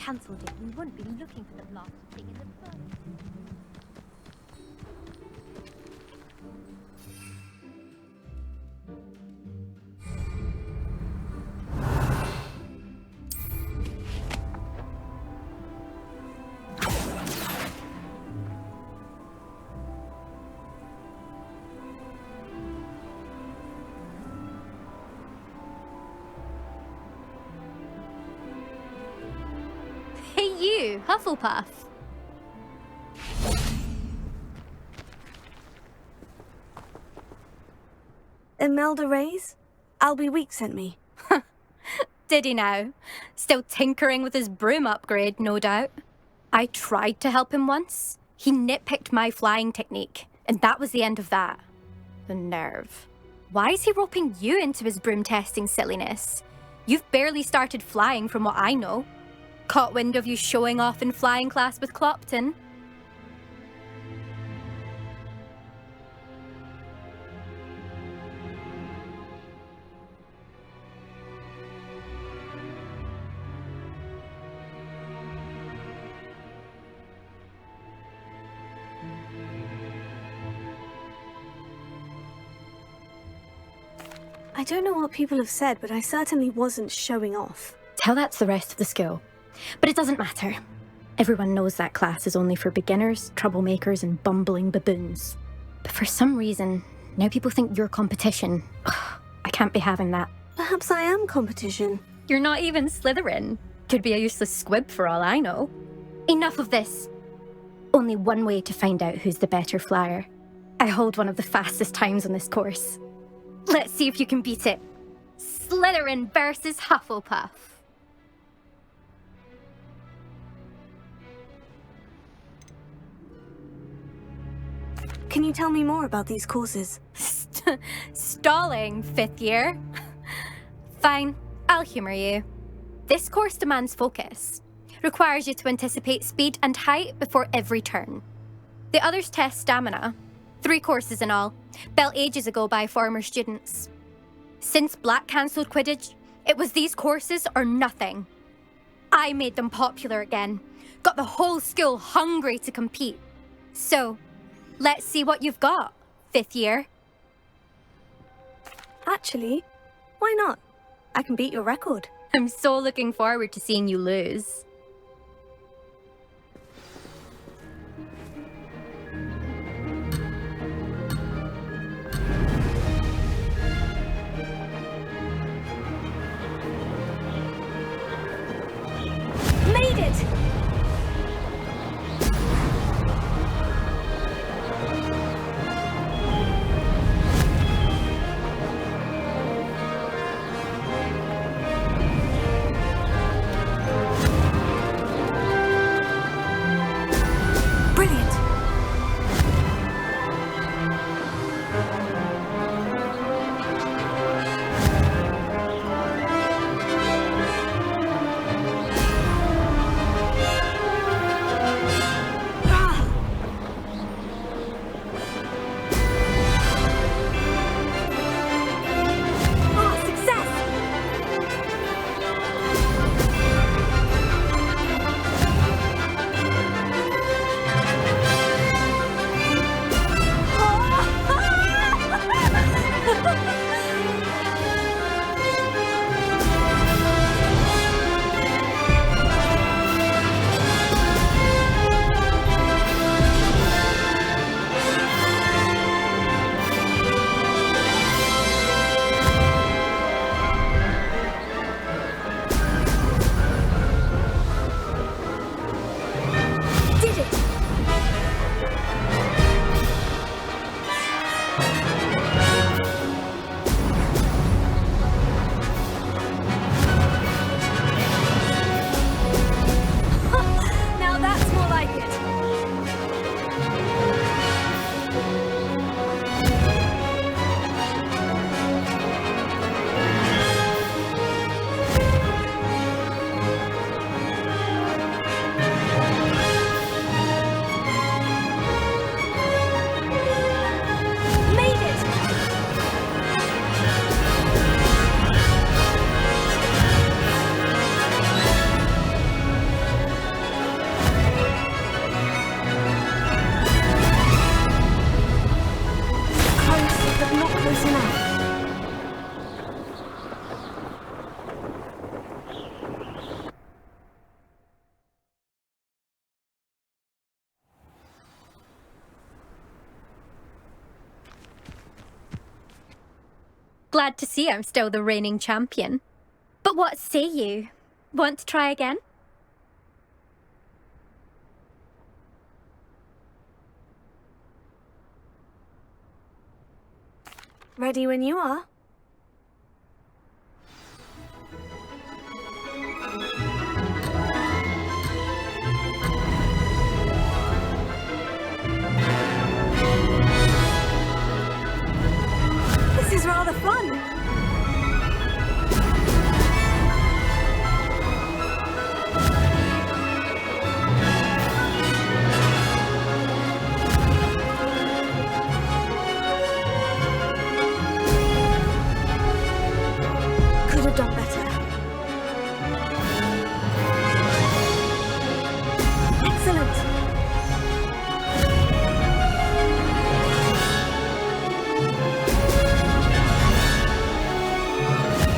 cancelled it, we wouldn't be looking for the blasted thing in the first. Hey you, Hufflepuff. Imelda Reyes? Albie Week sent me. Did he now? Still tinkering with his broom upgrade, no doubt. I tried to help him once. He nitpicked my flying technique, and that was the end of that. The nerve. Why is he roping you into his broom testing silliness? You've barely started flying from what I know. Caught wind of you showing off in flying class with Clopton. I don't know what people have said, but I certainly wasn't showing off. Tell that to the rest of the school. But it doesn't matter. Everyone knows that class is only for beginners, troublemakers, and bumbling baboons. But for some reason, now people think you're competition. I can't be having that. Perhaps I am competition. You're not even Slytherin. Could be a useless squib for all I know. Enough of this. Only one way to find out who's the better flyer. I hold one of the fastest times on this course. Let's see if you can beat it. Slytherin versus Hufflepuff. Can you tell me more about these courses? Stalling, 5th year? Fine, I'll humour you. This course demands focus. Requires you to anticipate speed and height before every turn. The others test stamina. 3 courses in all, built ages ago by former students. Since Black cancelled Quidditch, it was these courses or nothing. I made them popular again, got the whole school hungry to compete. So, let's see what you've got, 5th year. Actually, why not? I can beat your record. I'm so looking forward to seeing you lose. Made it! Glad to see I'm still the reigning champion. But what say you? Want to try again? Ready when you are. This is rather fun. Could have done better. Excellent.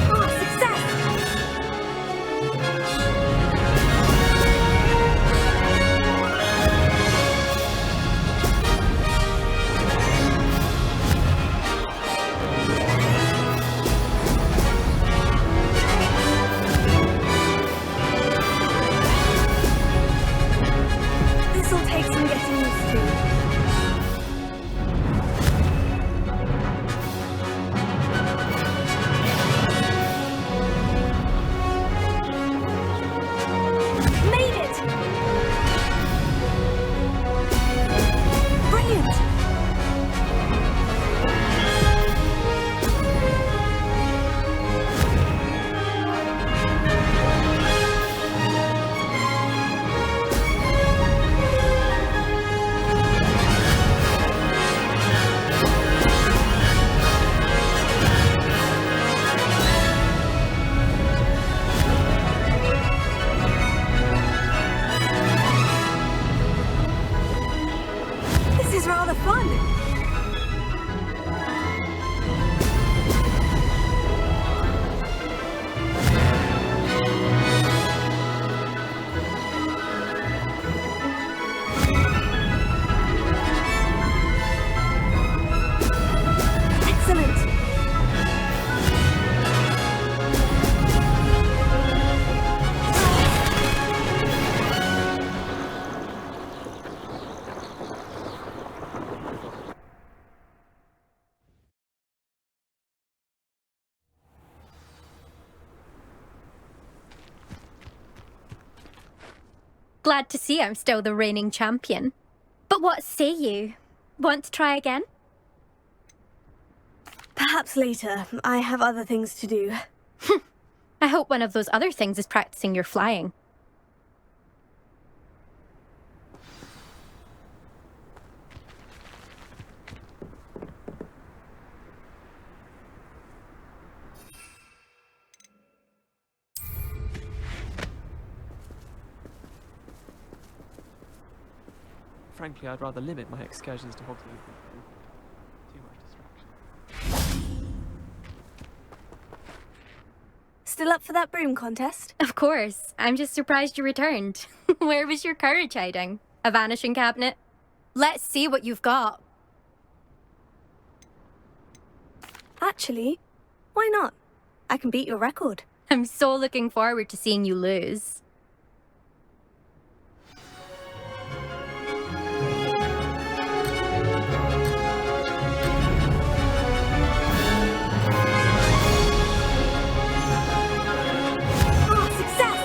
Oh, success! This'll take some getting used to. Made it! Brilliant! This is rather fun. Excellent. Glad to see I'm still the reigning champion. But what say you? Want to try again? Perhaps later. I have other things to do. I hope one of those other things is practicing your flying. Frankly, I'd rather limit my excursions to Hogwarts. Too much distraction. Still up for that broom contest? Of course. I'm just surprised you returned. Where was your courage hiding? A vanishing cabinet? Let's see what you've got. Actually, why not? I can beat your record. I'm so looking forward to seeing you lose. Oh, success!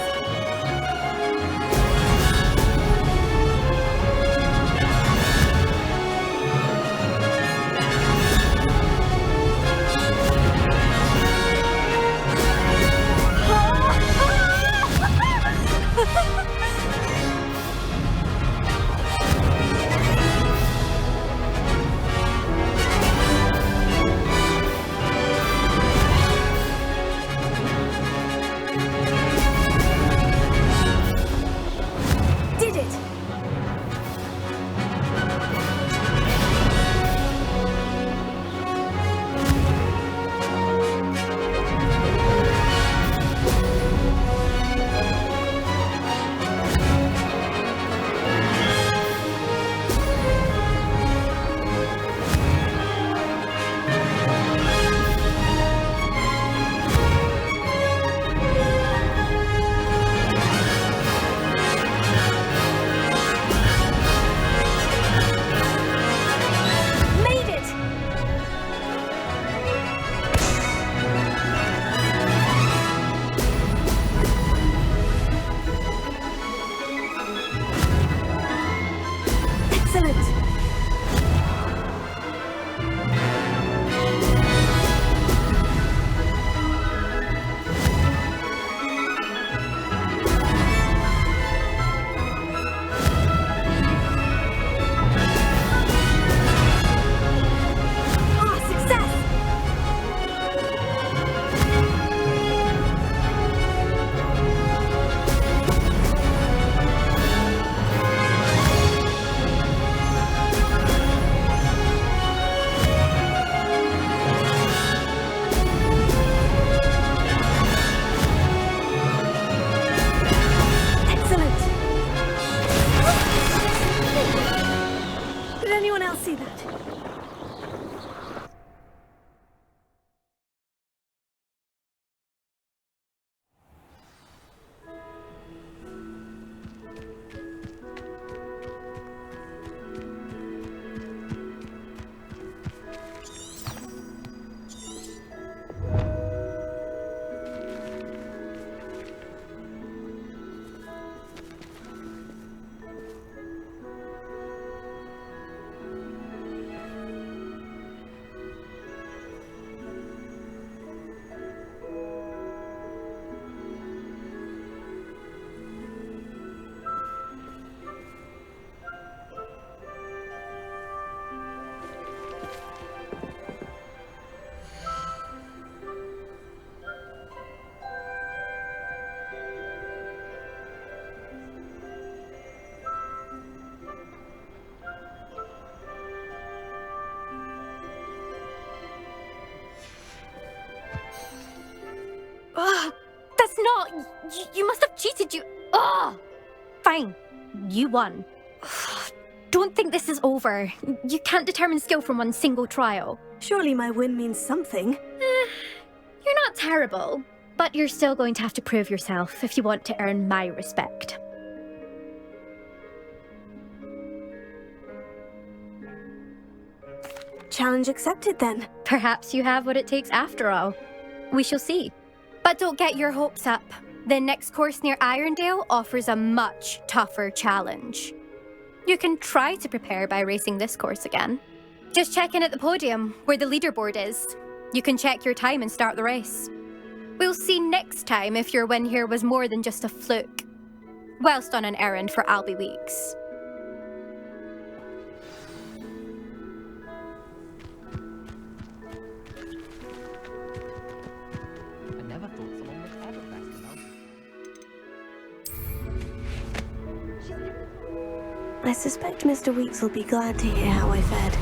I'll see that. That's not... You must have cheated, you... Ugh! Fine. You won. Don't think this is over. You can't determine skill from one single trial. Surely my win means something. You're not terrible, but you're still going to have to prove yourself if you want to earn my respect. Challenge accepted, then. Perhaps you have what it takes after all. We shall see. But don't get your hopes up. The next course near Irondale offers a much tougher challenge. You can try to prepare by racing this course again. Just check in at the podium, where the leaderboard is. You can check your time and start the race. We'll see next time if your win here was more than just a fluke. Whilst on an errand for Albie Weeks. I never thought someone would ever best enough. I suspect Mr. Weeks will be glad to hear how I fared.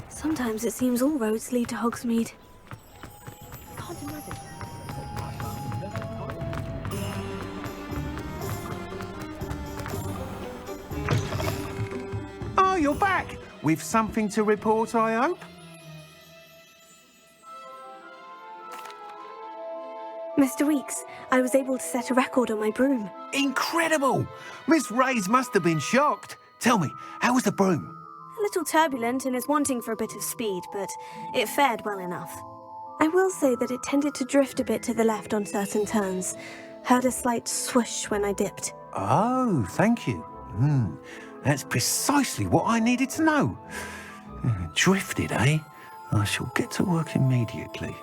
Sometimes it seems all roads lead to Hogsmeade. Can't imagine. Oh, you're back! With something to report, I hope? Mr. Weeks, I was able to set a record on my broom. Incredible! Miss Reyes must have been shocked. Tell me, how was the broom? A little turbulent and is wanting for a bit of speed, but it fared well enough. I will say that it tended to drift a bit to the left on certain turns. Heard a slight swoosh when I dipped. Oh, thank you. That's precisely what I needed to know. Drifted, eh? I shall get to work immediately.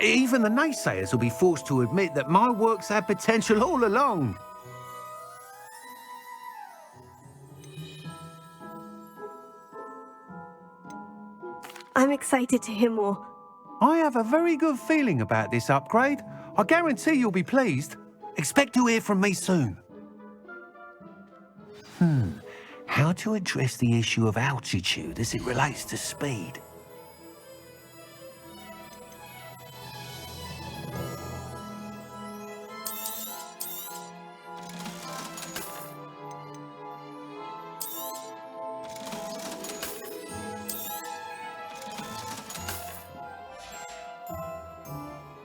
Even the naysayers will be forced to admit that my work's had potential all along. I'm excited to hear more. I have a very good feeling about this upgrade. I guarantee you'll be pleased. Expect to hear from me soon. How to address the issue of altitude as it relates to speed?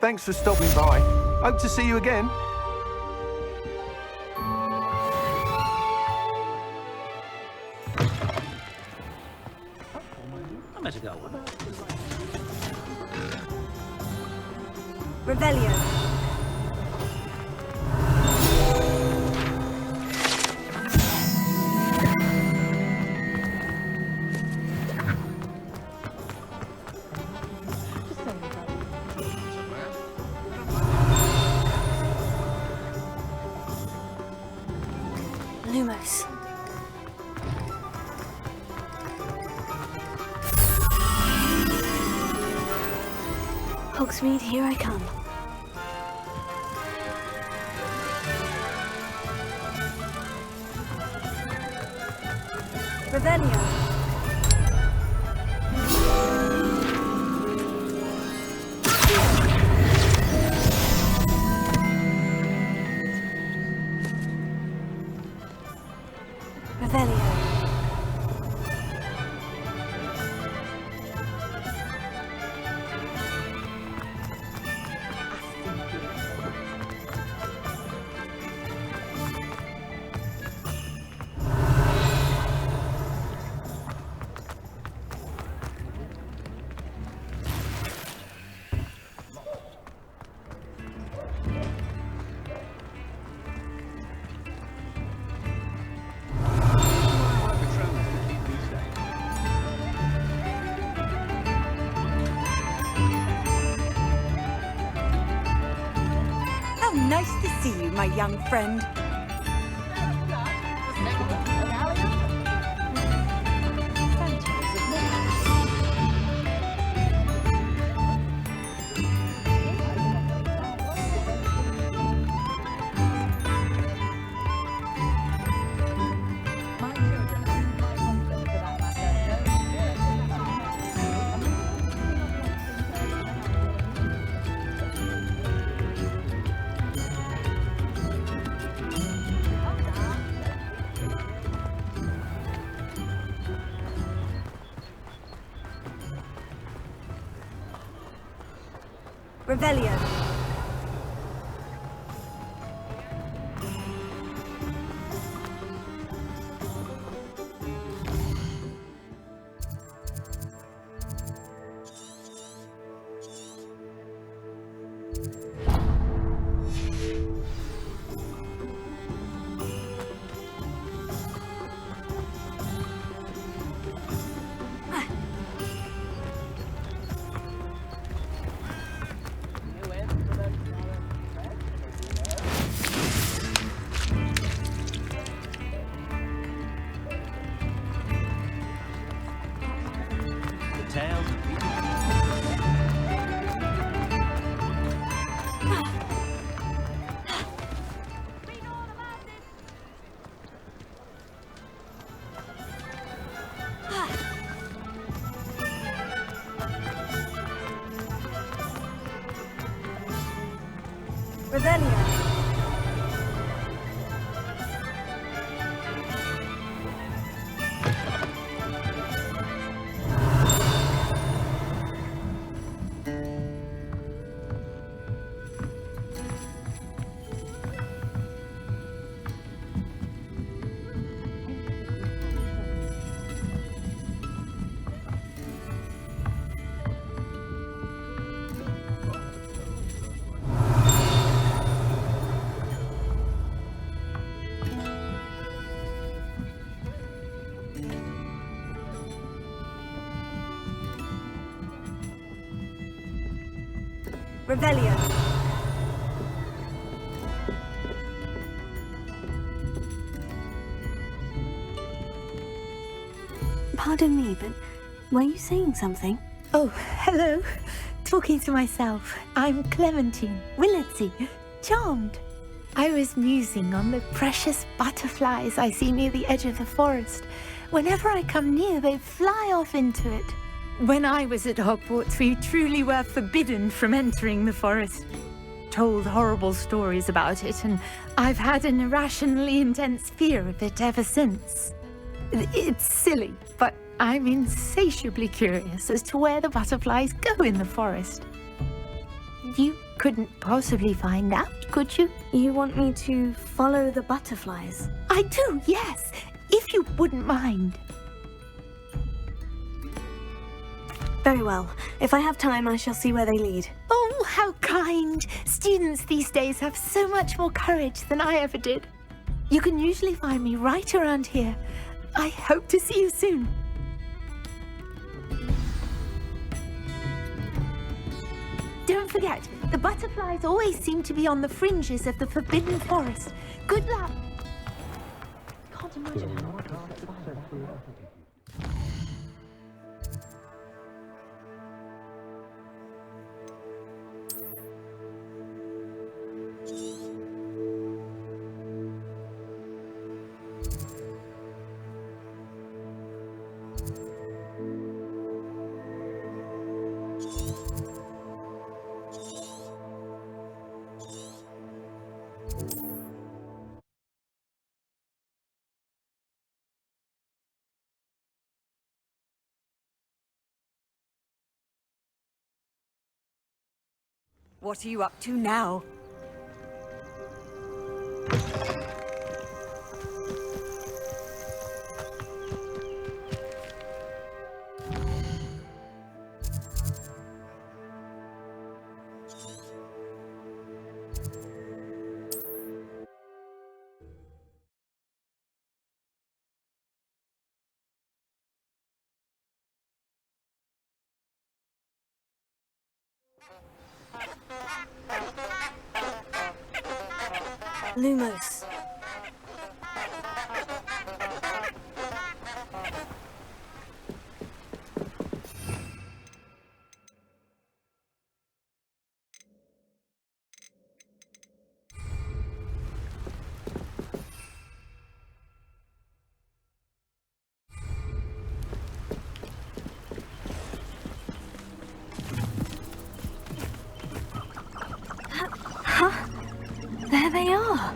Thanks for stopping by. Hope to see you again. I better go. Revelio. Lumos. Hogsmeade, here I come. Revelio. Revelio. Nice to see you, my young friend. Revelio. Revelio. Revelio. Pardon me, but were you saying something? Oh, hello. Talking to myself. I'm Clementine Willardsey. Charmed. I was musing on the precious butterflies I see near the edge of the forest. Whenever I come near, they fly off into it. When I was at Hogwarts, we truly were forbidden from entering the forest. Told horrible stories about it, and I've had an irrationally intense fear of it ever since. It's silly, but I'm insatiably curious as to where the butterflies go in the forest. You couldn't possibly find out, could you? You want me to follow the butterflies? I do, yes, if you wouldn't mind. Very well. If I have time, I shall see where they lead. Oh, how kind! Students these days have so much more courage than I ever did. You can usually find me right around here. I hope to see you soon. Don't forget, the butterflies always seem to be on the fringes of the Forbidden Forest. Good luck! Can't imagine how much What are you up to now? Lumos. Huh? There they are.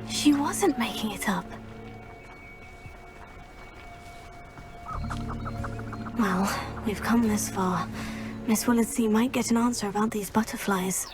She wasn't making it up. Well, we've come this far. Miss Willardsey might get an answer about these butterflies.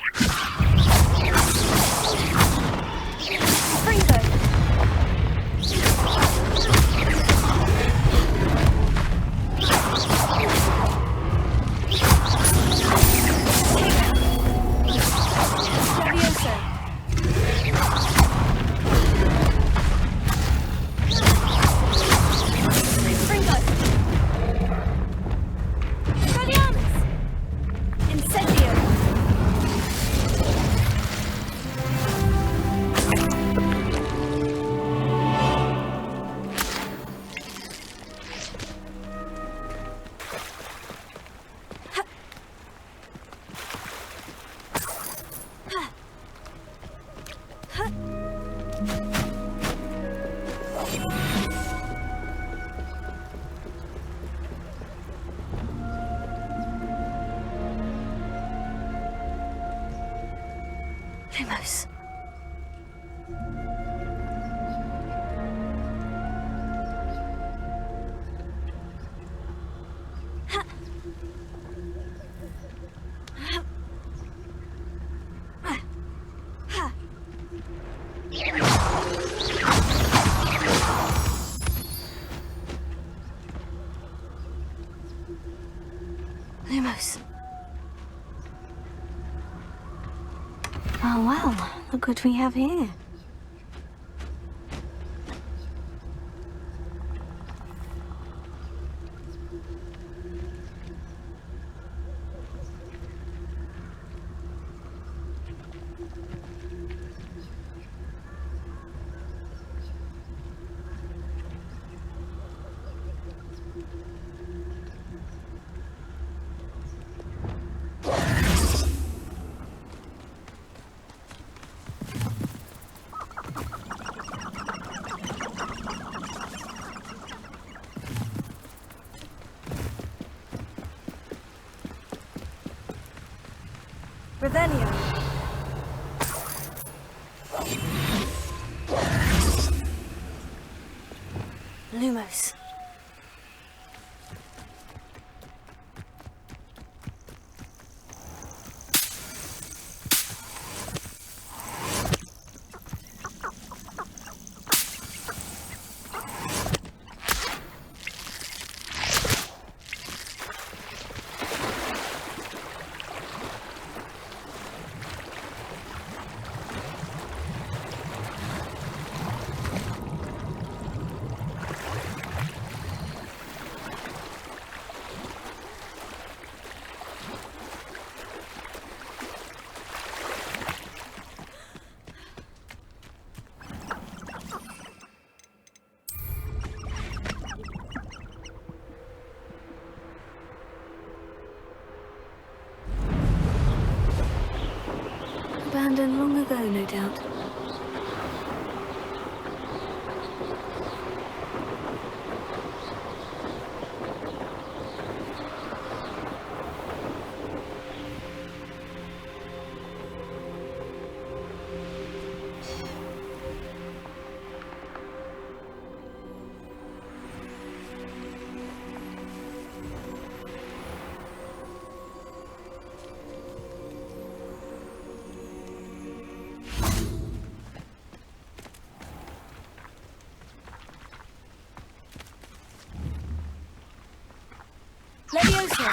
Lumos. Lumos. Oh well, look what we have here. Revelio. Lumos. Abandoned long ago, no doubt. Leviosa.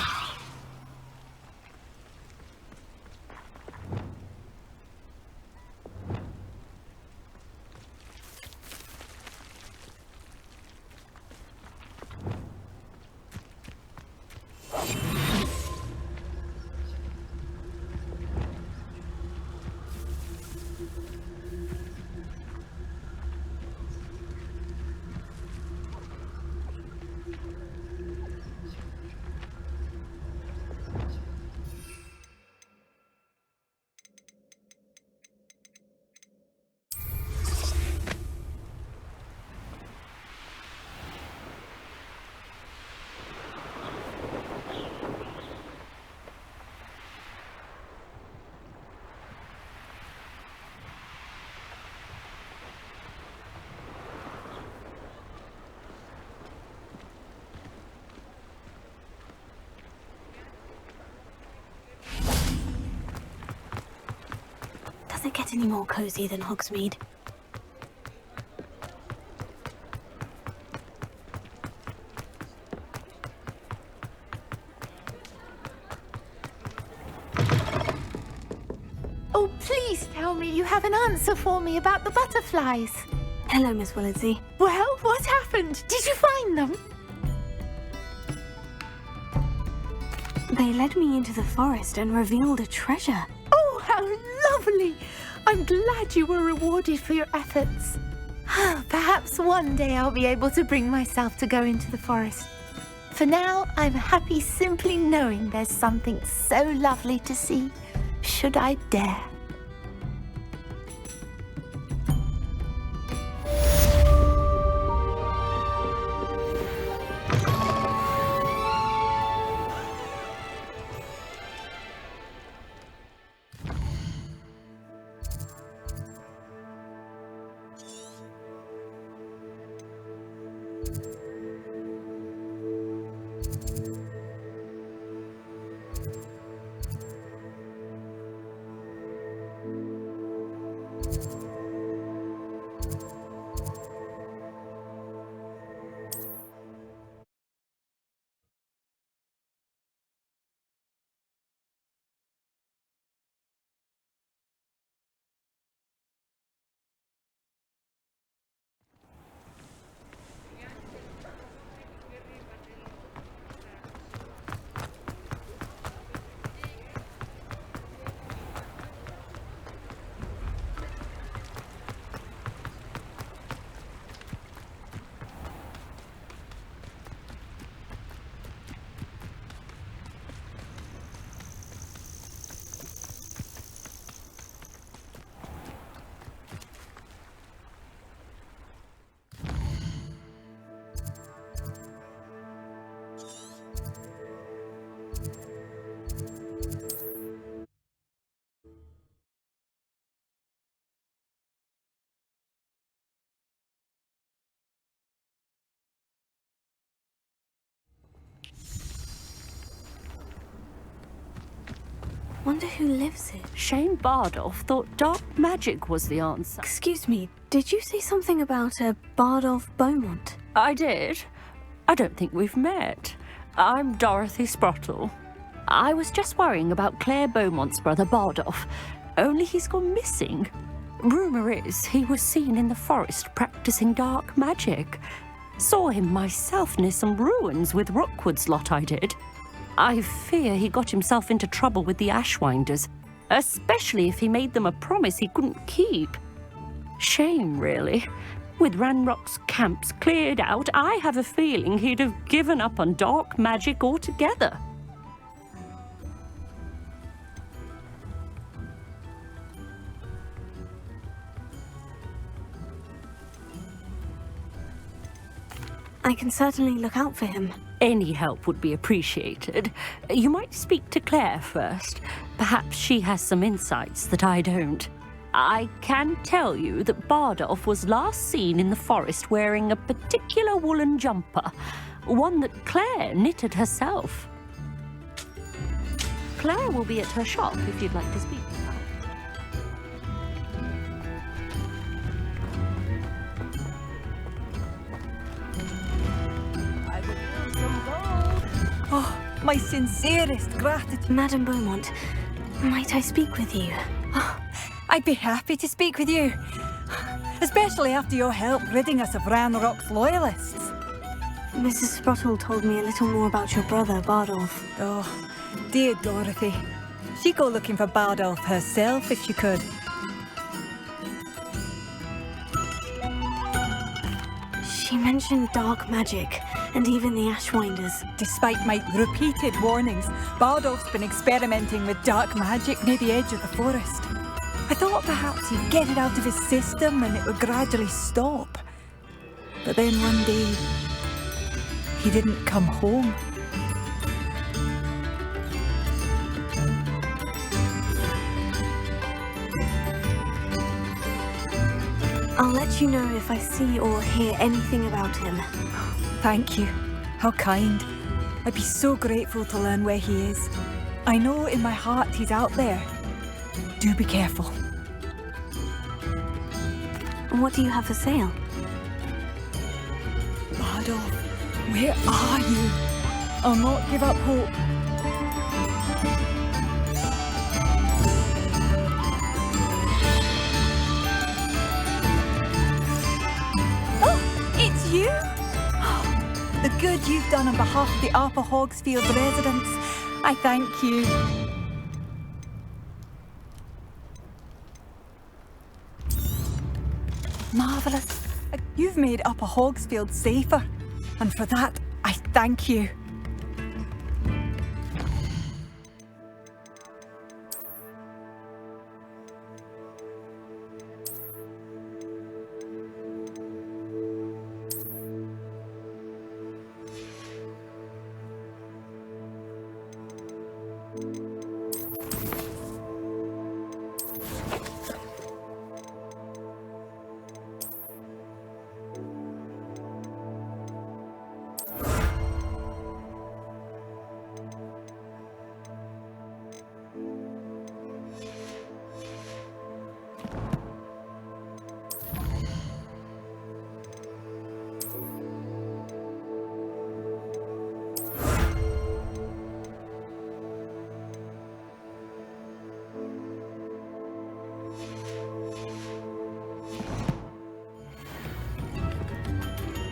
Does it get any more cozy than Hogsmeade? Oh, please tell me you have an answer for me about the butterflies. Hello, Miss Willardsey. Well, what happened? Did you find them? They led me into the forest and revealed a treasure. Oh, how lovely! I'm glad you were rewarded for your efforts. Perhaps one day I'll be able to bring myself to go into the forest. For now, I'm happy simply knowing there's something so lovely to see, should I dare. Wonder who lives here. Shane Bardolph thought dark magic was the answer. Excuse me, did you say something about a Bardolph Beaumont? I did. I don't think we've met. I'm Dorothy Sprottle. I was just worrying about Claire Beaumont's brother Bardolph, only he's gone missing. Rumour is he was seen in the forest practicing dark magic. Saw him myself near some ruins with Rookwood's lot I did. I fear he got himself into trouble with the Ashwinders, especially if he made them a promise he couldn't keep. Shame, really. With Ranrock's camps cleared out, I have a feeling he'd have given up on dark magic altogether. I can certainly look out for him. Any help would be appreciated. You might speak to Claire first. Perhaps she has some insights that I don't. I can tell you that Bardolph was last seen in the forest wearing a particular woolen jumper, one that Claire knitted herself. Claire will be at her shop if you'd like to speak with her. Oh, my sincerest gratitude. Madame Beaumont, might I speak with you? Oh, I'd be happy to speak with you, especially after your help ridding us of Ranrock's loyalists. Mrs. Sprottle told me a little more about your brother, Bardolph. Oh, dear Dorothy. She'd go looking for Bardolph herself if she could. She mentioned dark magic, and even the Ashwinders. Despite my repeated warnings, Bardolph's been experimenting with dark magic near the edge of the forest. I thought perhaps he'd get it out of his system and it would gradually stop. But then one day, he didn't come home. I'll let you know if I see or hear anything about him. Thank you. How kind. I'd be so grateful to learn where he is. I know in my heart he's out there. Do be careful. What do you have for sale? Bardolph, where are you? I'll not give up hope. Oh, it's you? The good you've done on behalf of the Upper Hogsfield residents. I thank you. Marvellous. You've made Upper Hogsfield safer. And for that, I thank you.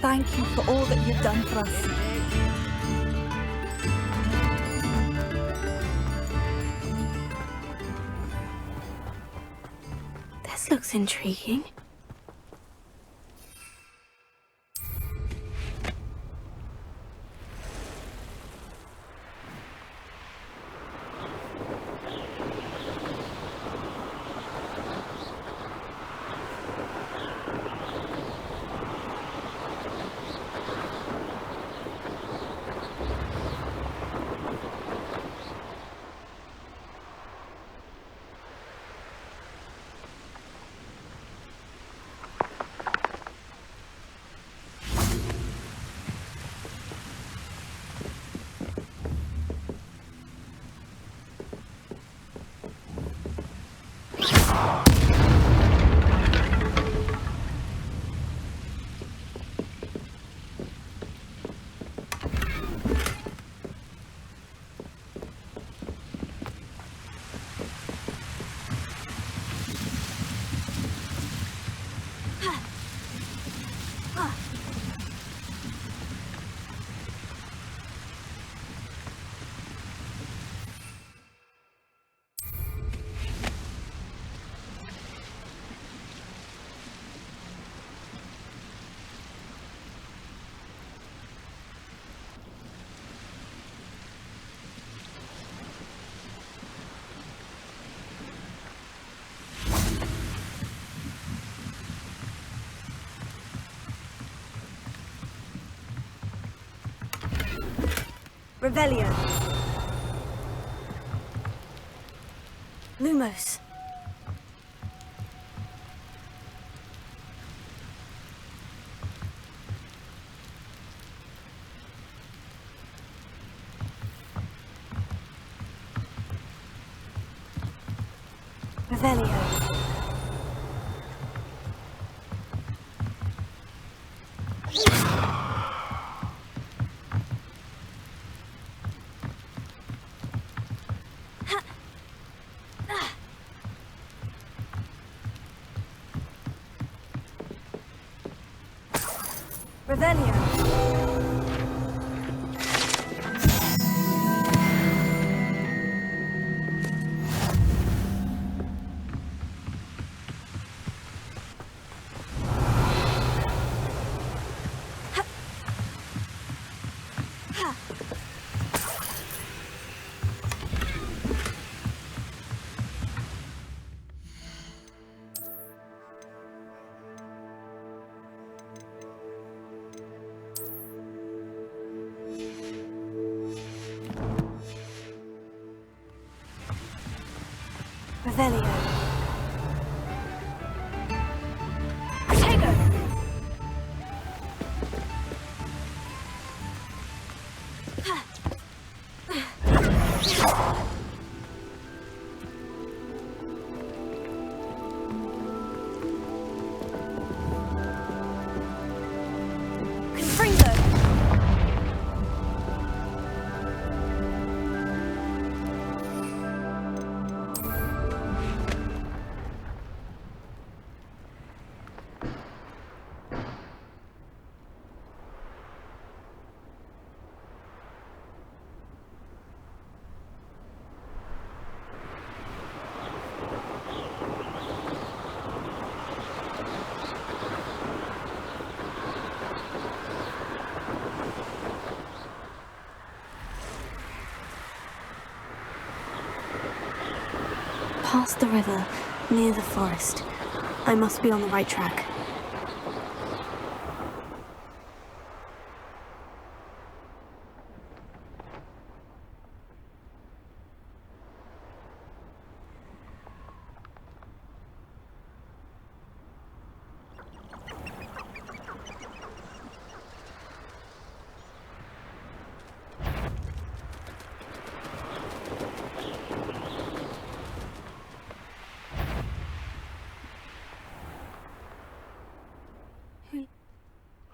Thank you for all that you've done for us. This looks intriguing. Revelio. Lumos. Revelio. Revelio. Revelio. Protego! Confringo! Past the river, near the forest. I must be on the right track.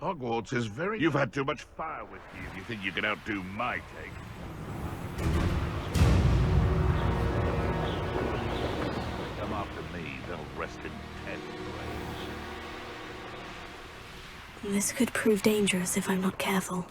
Hogwarts is very... You've had too much fire with you if you think you can outdo my take. Come after me, they'll rest in 10 graves. This could prove dangerous if I'm not careful.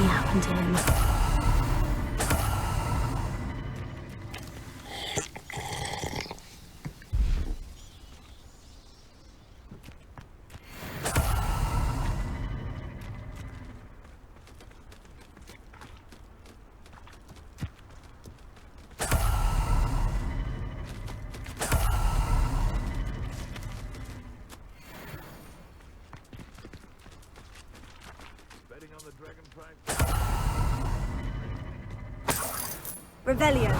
something happened to him. Revelio.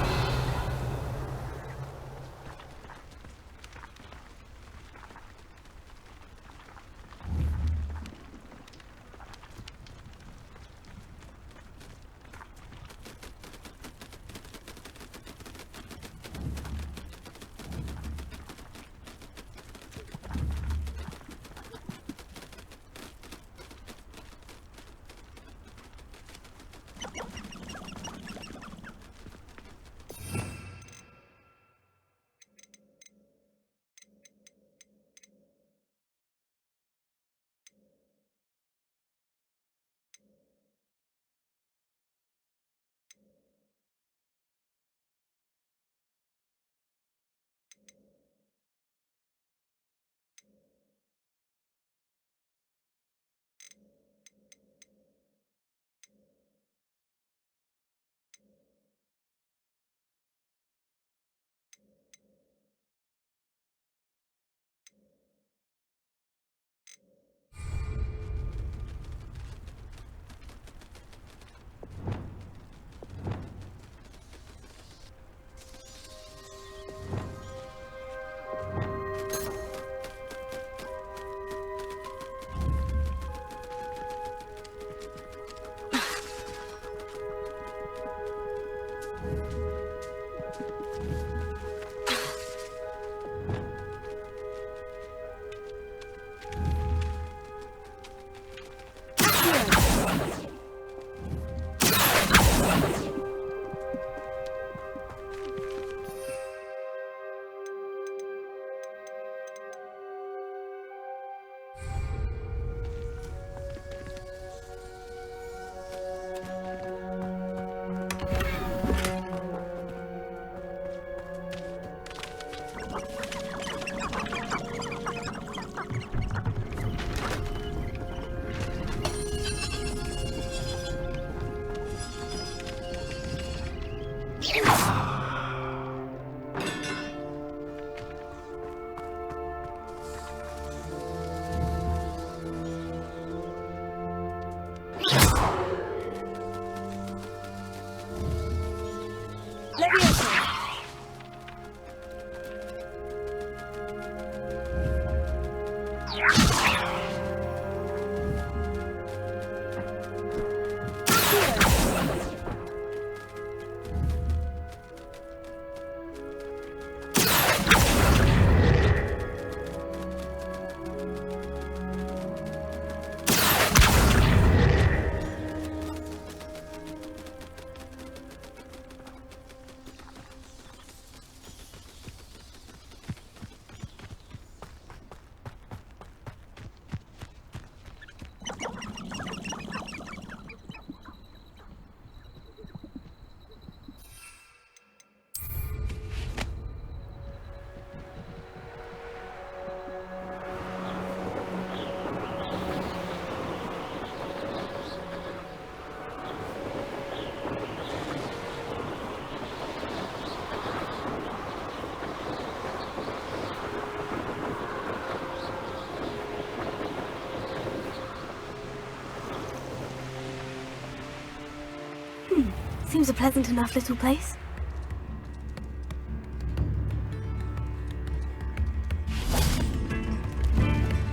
Seems a pleasant enough little place.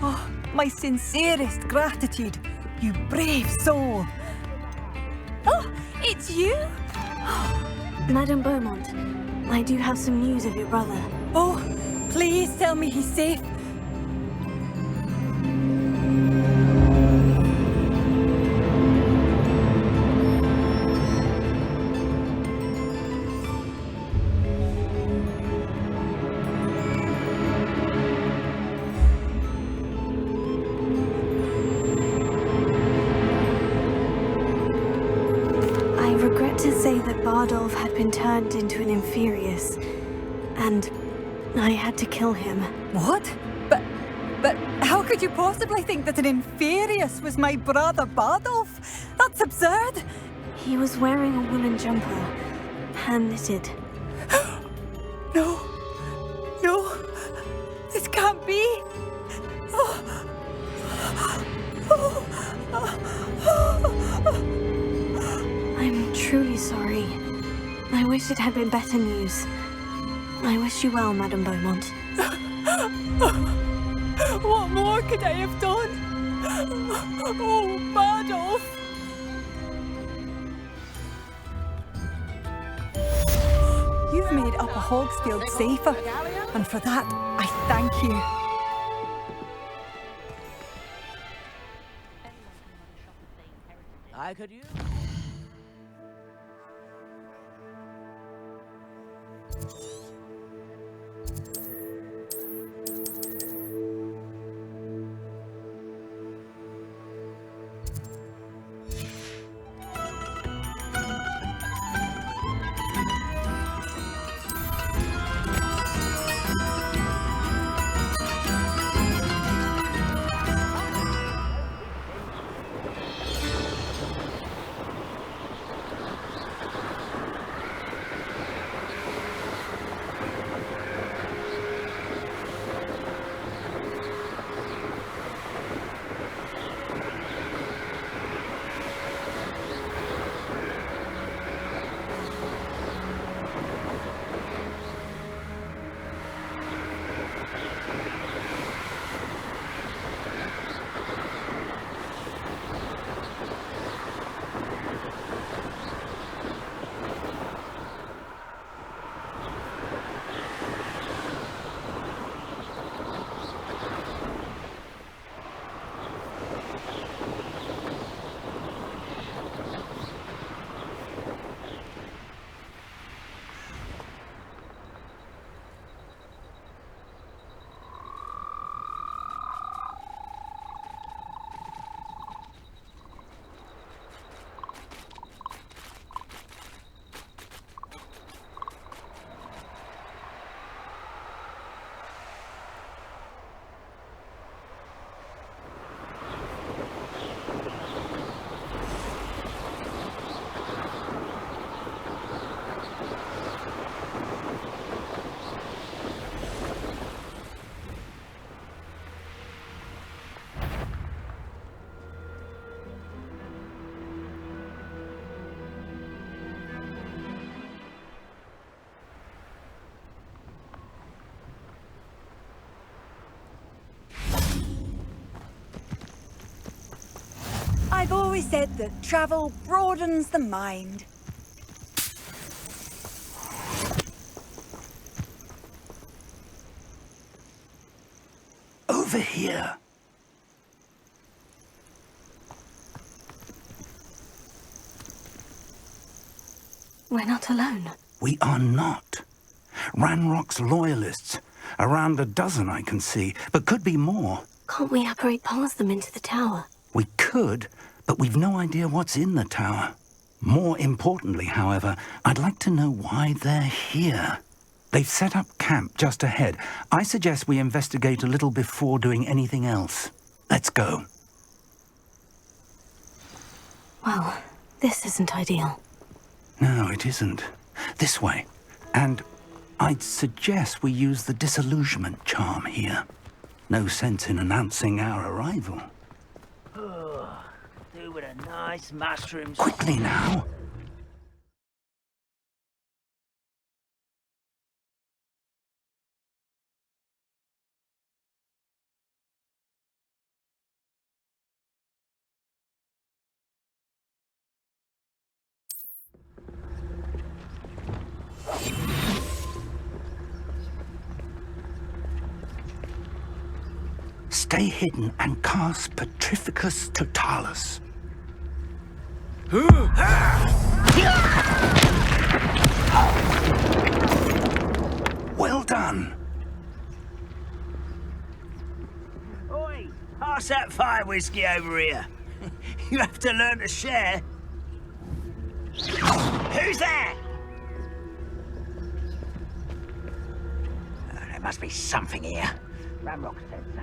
Oh, my sincerest gratitude, you brave soul. Oh, it's you? Madame Beaumont, I do have some news of your brother. Oh, please tell me he's safe. Bardolph had been turned into an Inferius, and I had to kill him. What? But how could you possibly think that an Inferius was my brother Bardolph? That's absurd! He was wearing a woolen jumper, hand-knitted. No, this can't be. I'm truly sorry. I wish it had been better news. I wish you well, Madame Beaumont. What more could I have done? Oh, Bardolph! You've made Upper Hogsfield safer, and for that, I thank you. I could use... I've always said that travel broadens the mind. Over here. We're not alone. We are not. Ranrock's loyalists. Around a dozen I can see, but could be more. Can't we apparate past them into the tower? We could, but we've no idea what's in the tower. More importantly, however, I'd like to know why they're here. They've set up camp just ahead. I suggest we investigate a little before doing anything else. Let's go. Well, this isn't ideal. No, it isn't. This way. And I'd suggest we use the disillusionment charm here. No sense in announcing our arrival. Do with a nice mushroom. Quickly now. Stay hidden and cast Petrificus Totalis. Well done. Oi, pass that fire whiskey over here. You have to learn to share. Who's that? There must be something here. Ramrock said so.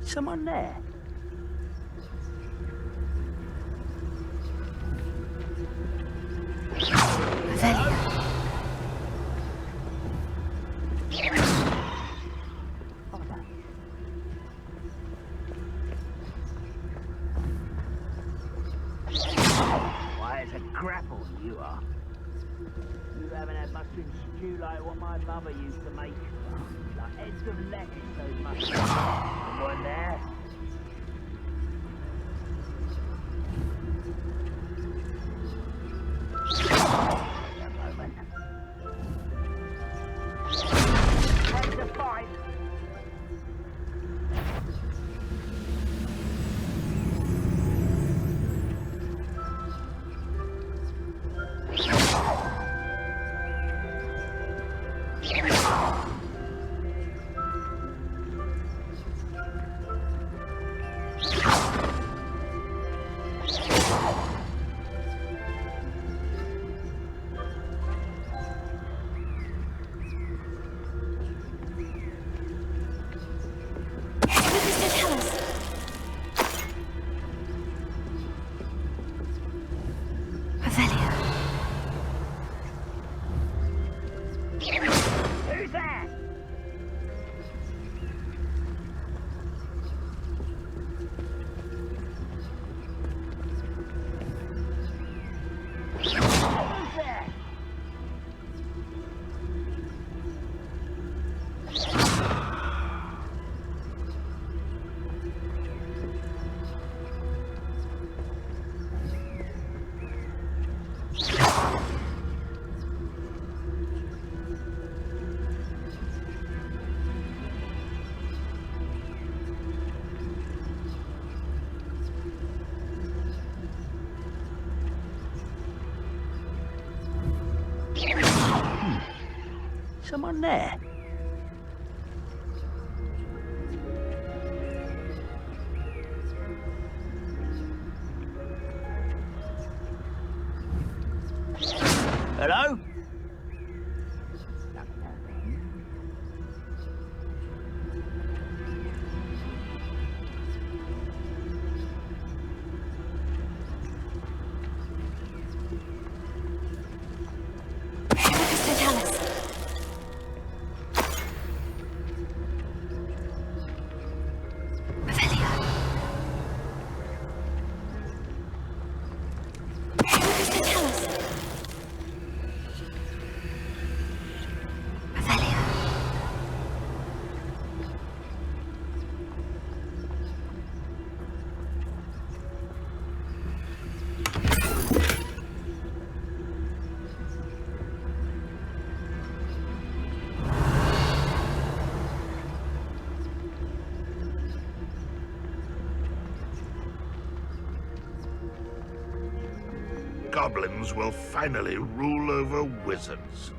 Someone there? Why, it's a grapple, you are. You haven't had mushroom stew like what my mother used to make. Like heads of lettuce, those mushrooms. Someone there? Wait a moment. Ready to fight? Someone there? Hello? goblins will finally rule over wizards.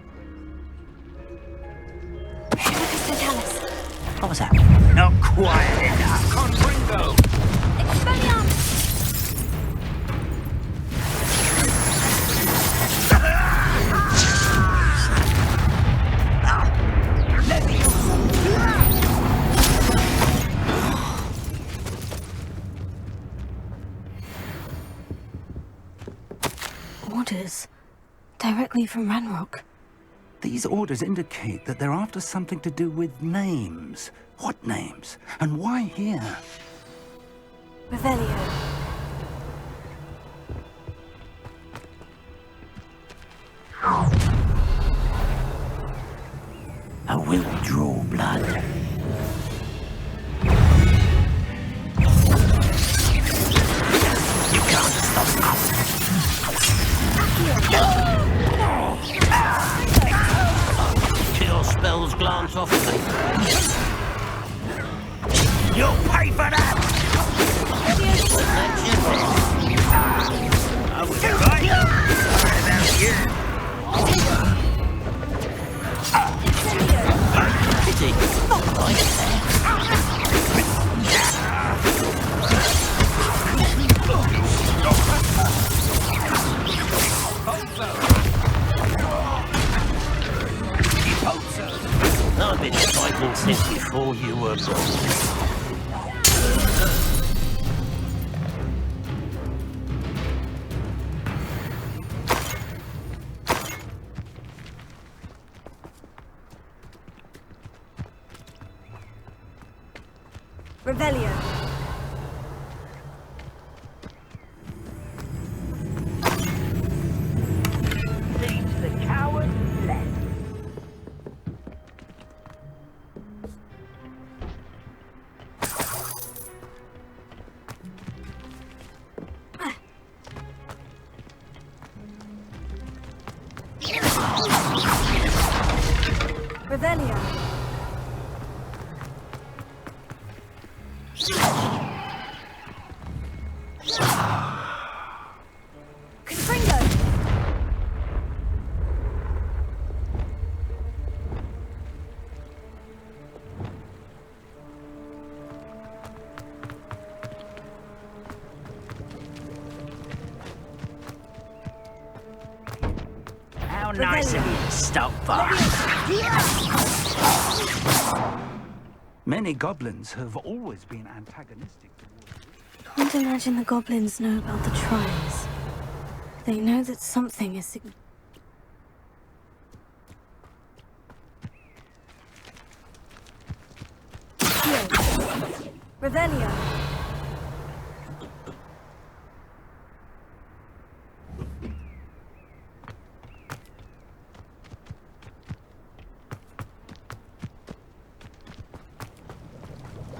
What was that? Not quiet enough. Confringo! Orders. Directly from Ranrock. These orders indicate that they're after something to do with names. What names? And why here? Revelio. I will draw blood. You can't stop us. Your spells glance off me. You'll pay for that! I was right. What about you? Pity. Not right there. I've been fighting since before you were born. Revelio. Leads the coward left. Revelio. Confringo. How nice of you to stop by. Many goblins have always been antagonistic towards... Can't imagine the goblins know about the trials. They know that something is... Revelio.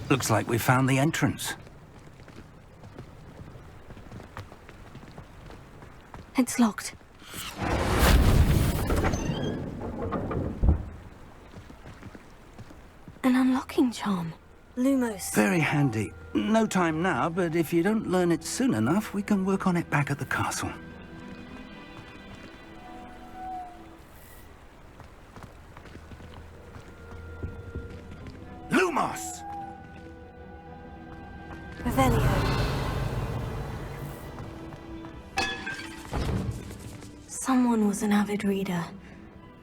Looks like we found the entrance. It's locked. An unlocking charm. Lumos. Very handy. No time now, but if you don't learn it soon enough, we can work on it back at the castle. Lumos! Revelio. Someone was an avid reader.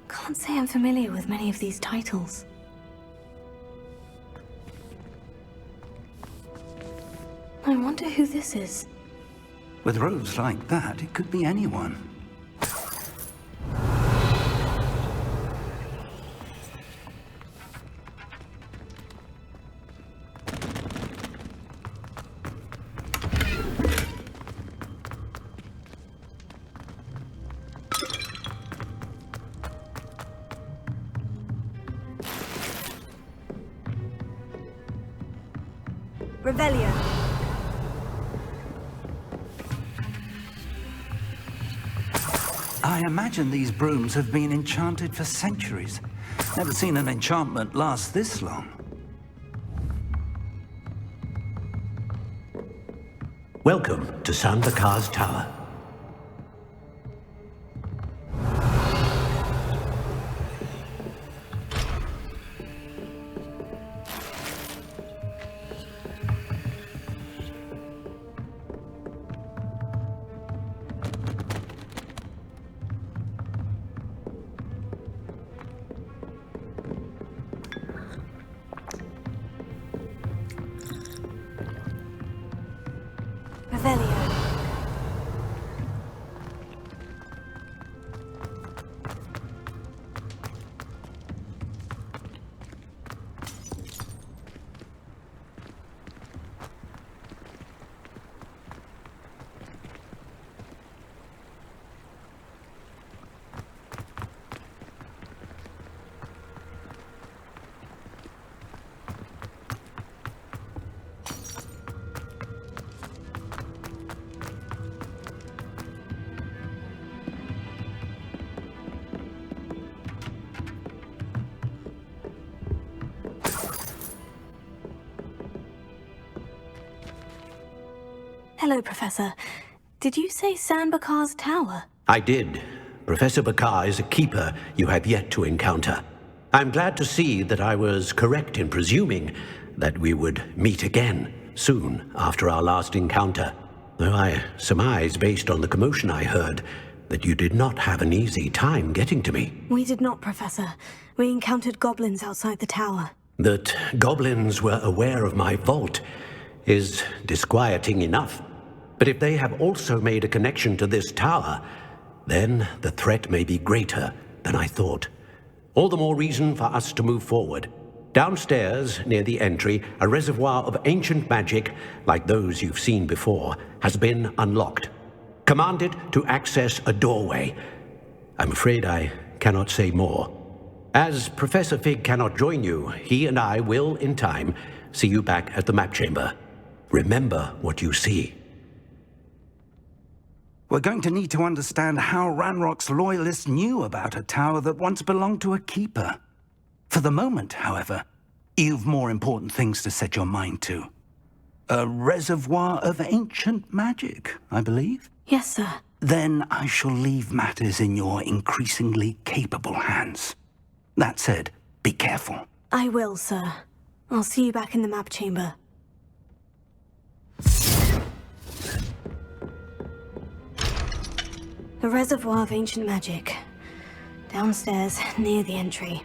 Can't say I'm familiar with many of these titles. I wonder who this is. With robes like that, it could be anyone. Revelio. I imagine these brooms have been enchanted for centuries. Never seen an enchantment last this long. Welcome to Sandakar's Tower. Hello, Professor. Did you say Sanbakar's tower? I did. Professor Bakar is a keeper you have yet to encounter. I'm glad to see that I was correct in presuming that we would meet again soon after our last encounter, though I surmise, based on the commotion I heard, that you did not have an easy time getting to me. We did not, Professor. We encountered goblins outside the tower. That goblins were aware of my vault is disquieting enough. But if they have also made a connection to this tower, then the threat may be greater than I thought. All the more reason for us to move forward. Downstairs, near the entry, a reservoir of ancient magic, like those you've seen before, has been unlocked. Command it to access a doorway. I'm afraid I cannot say more. As Professor Fig cannot join you, he and I will, in time, see you back at the map chamber. Remember what you see. We're going to need to understand how Ranrock's loyalists knew about a tower that once belonged to a keeper. For the moment, however, you've more important things to set your mind to. A reservoir of ancient magic, I believe? Yes, sir. Then I shall leave matters in your increasingly capable hands. That said, be careful. I will, sir. I'll see you back in the map chamber. The reservoir of ancient magic. Downstairs, near the entry.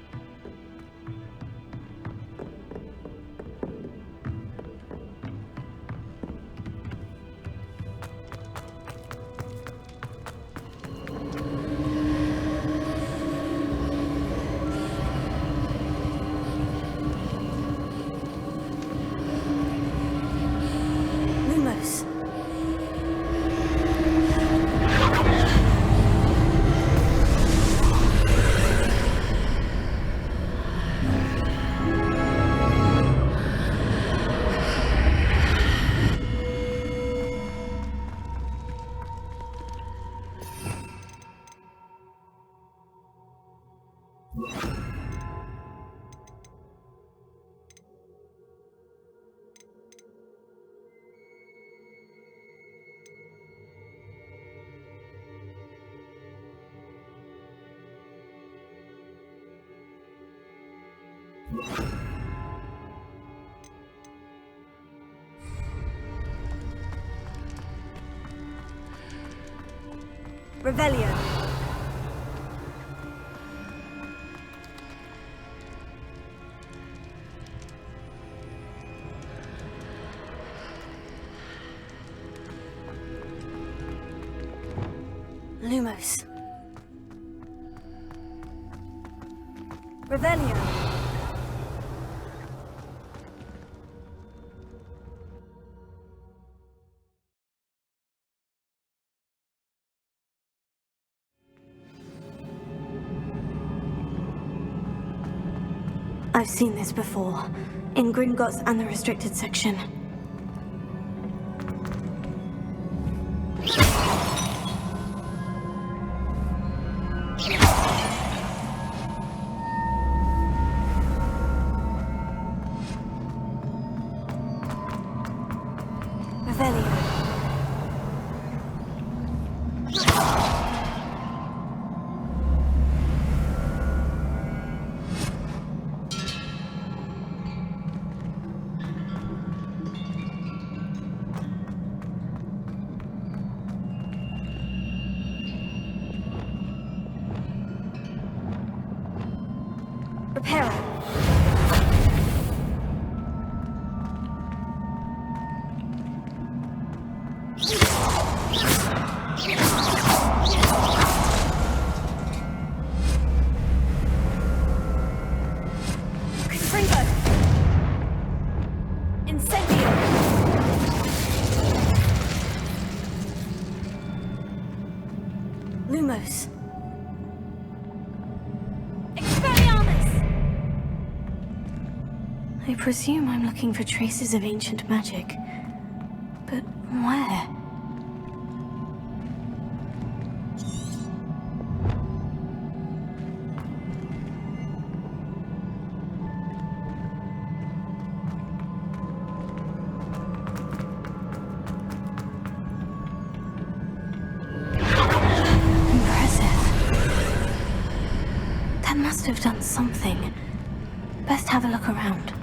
Revelio. Lumos. Revelio. I've seen this before, in Gringotts and the restricted section. Lumos. Expelliarmus! I presume I'm looking for traces of ancient magic. But where? have done something. Best have a look around.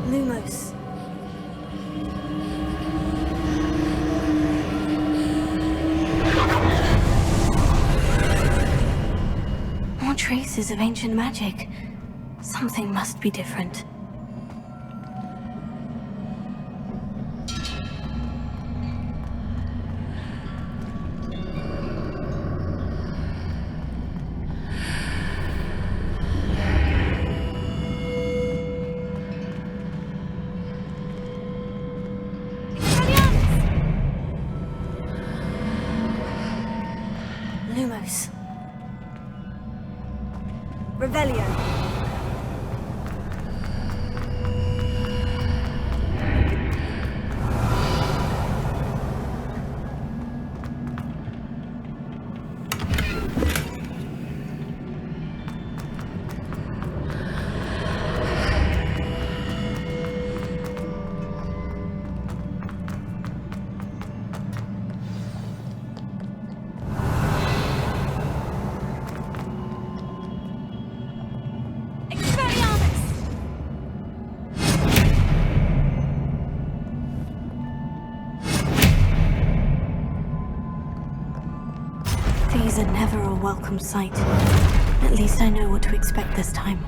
Lumos. More traces of ancient magic. Something must be different. Lumos. Revelio. These are never a welcome sight. At least I know what to expect this time.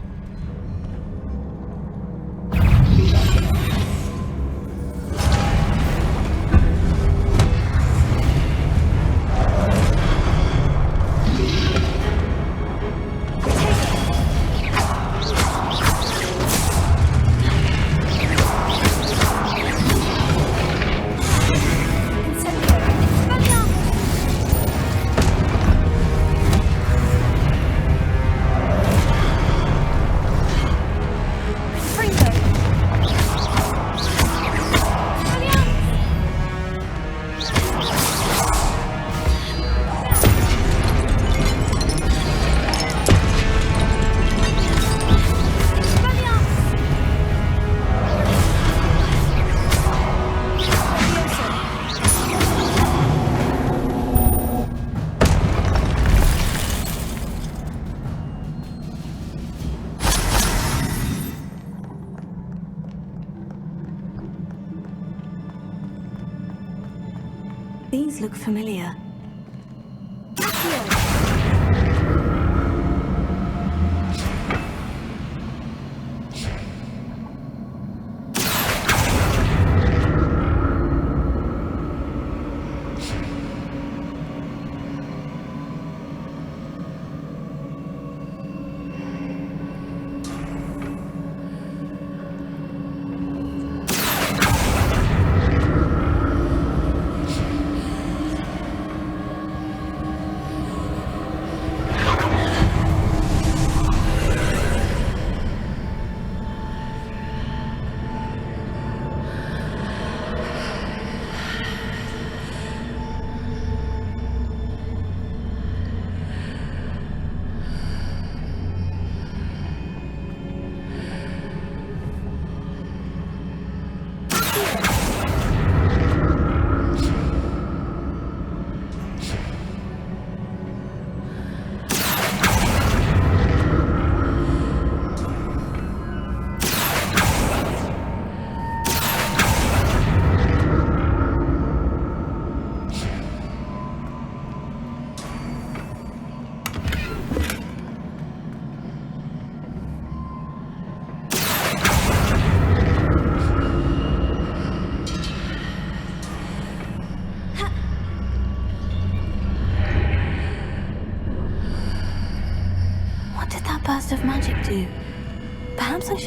These look familiar.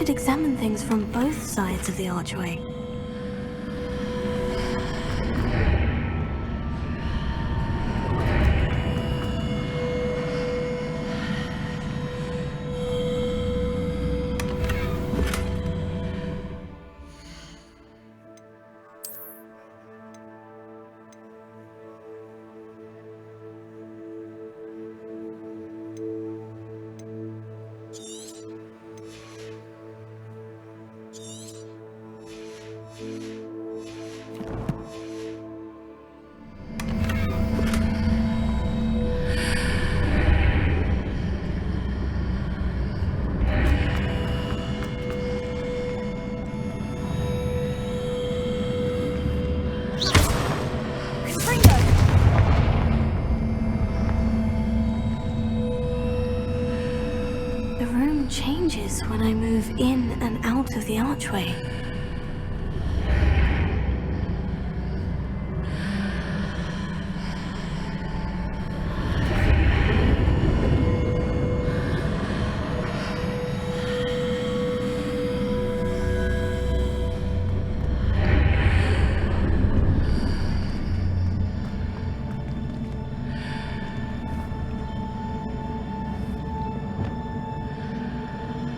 should examine things from both sides of the archway. The room changes when I move in and out of the archway.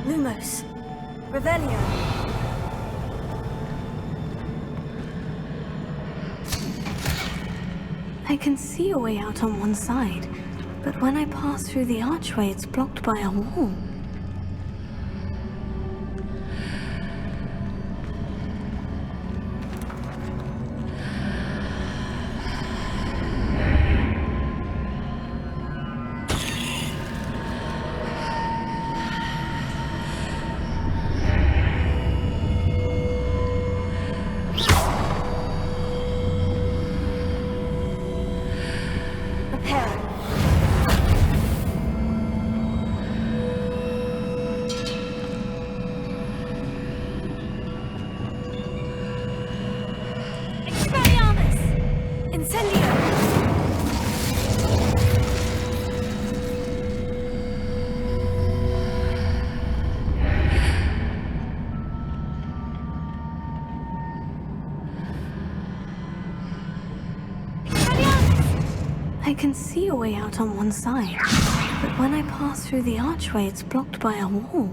Lumos. Revelio. I can see a way out on one side, but when I pass through the archway, it's blocked by a wall. I can see a way out on one side, but when I pass through the archway, it's blocked by a wall.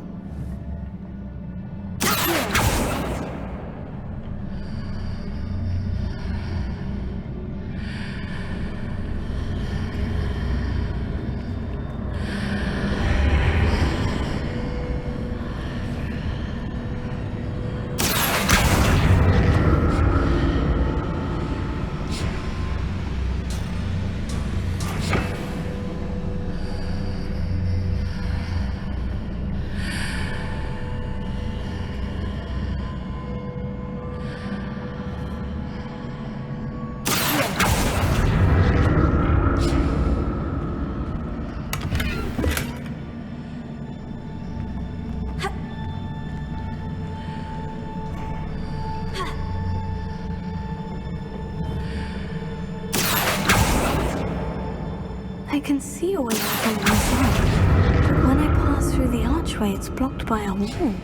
I can see a way out on one side, but when I pass through the archway, it's blocked by a wall.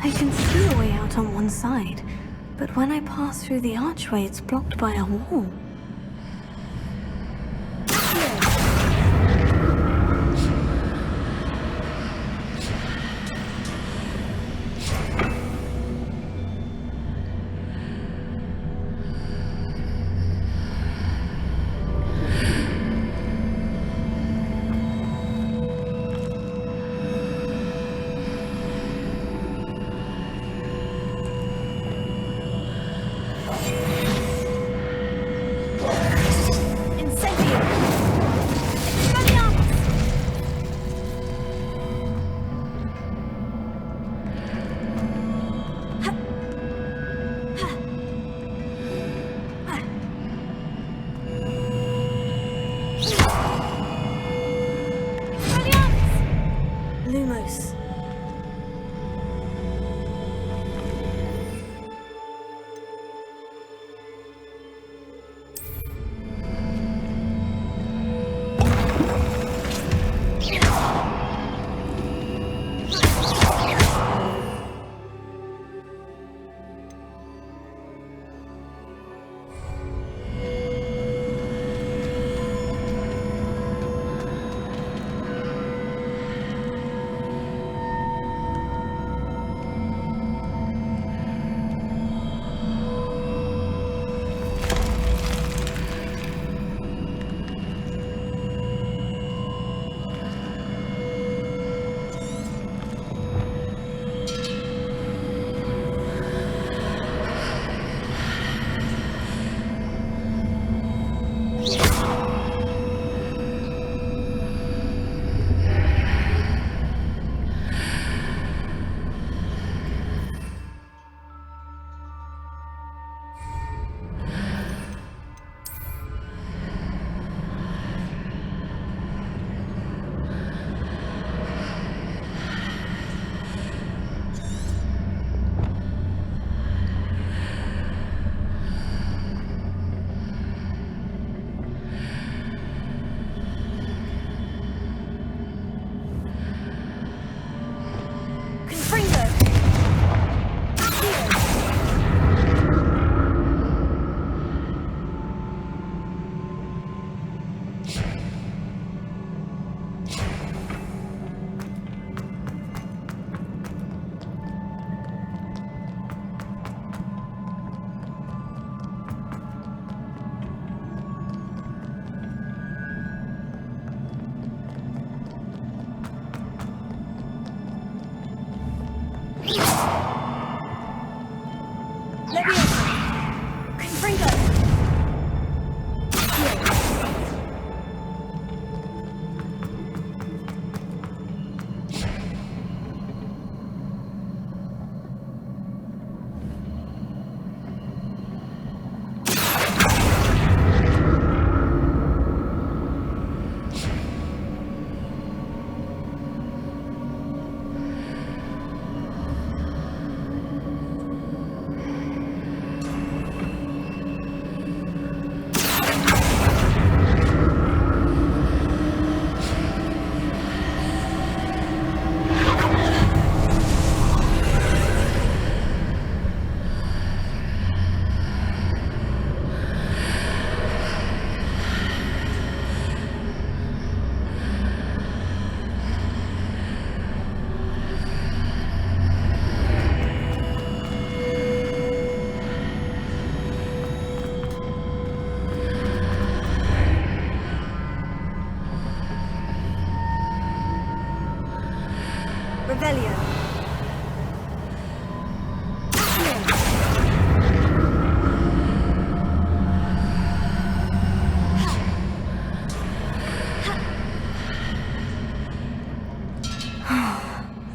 I can see a way out on one side, but when I pass through the archway, it's blocked by a wall. Lumos.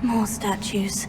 More statues.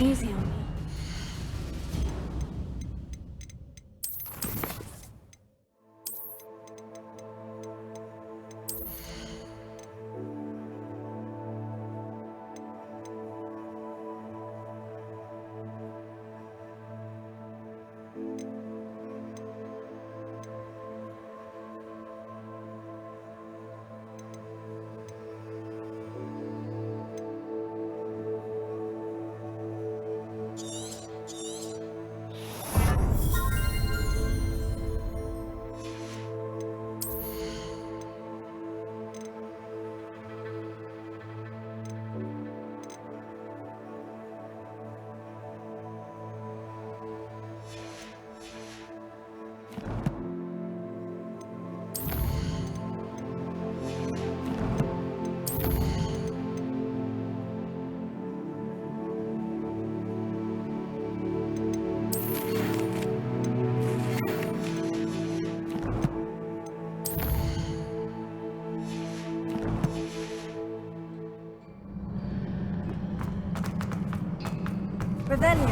Easy on me. Revelio.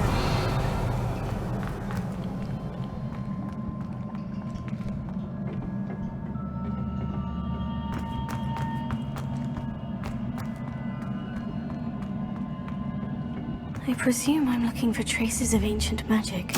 I presume I'm looking for traces of ancient magic.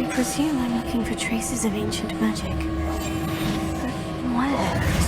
I presume I'm looking for traces of ancient magic. But where?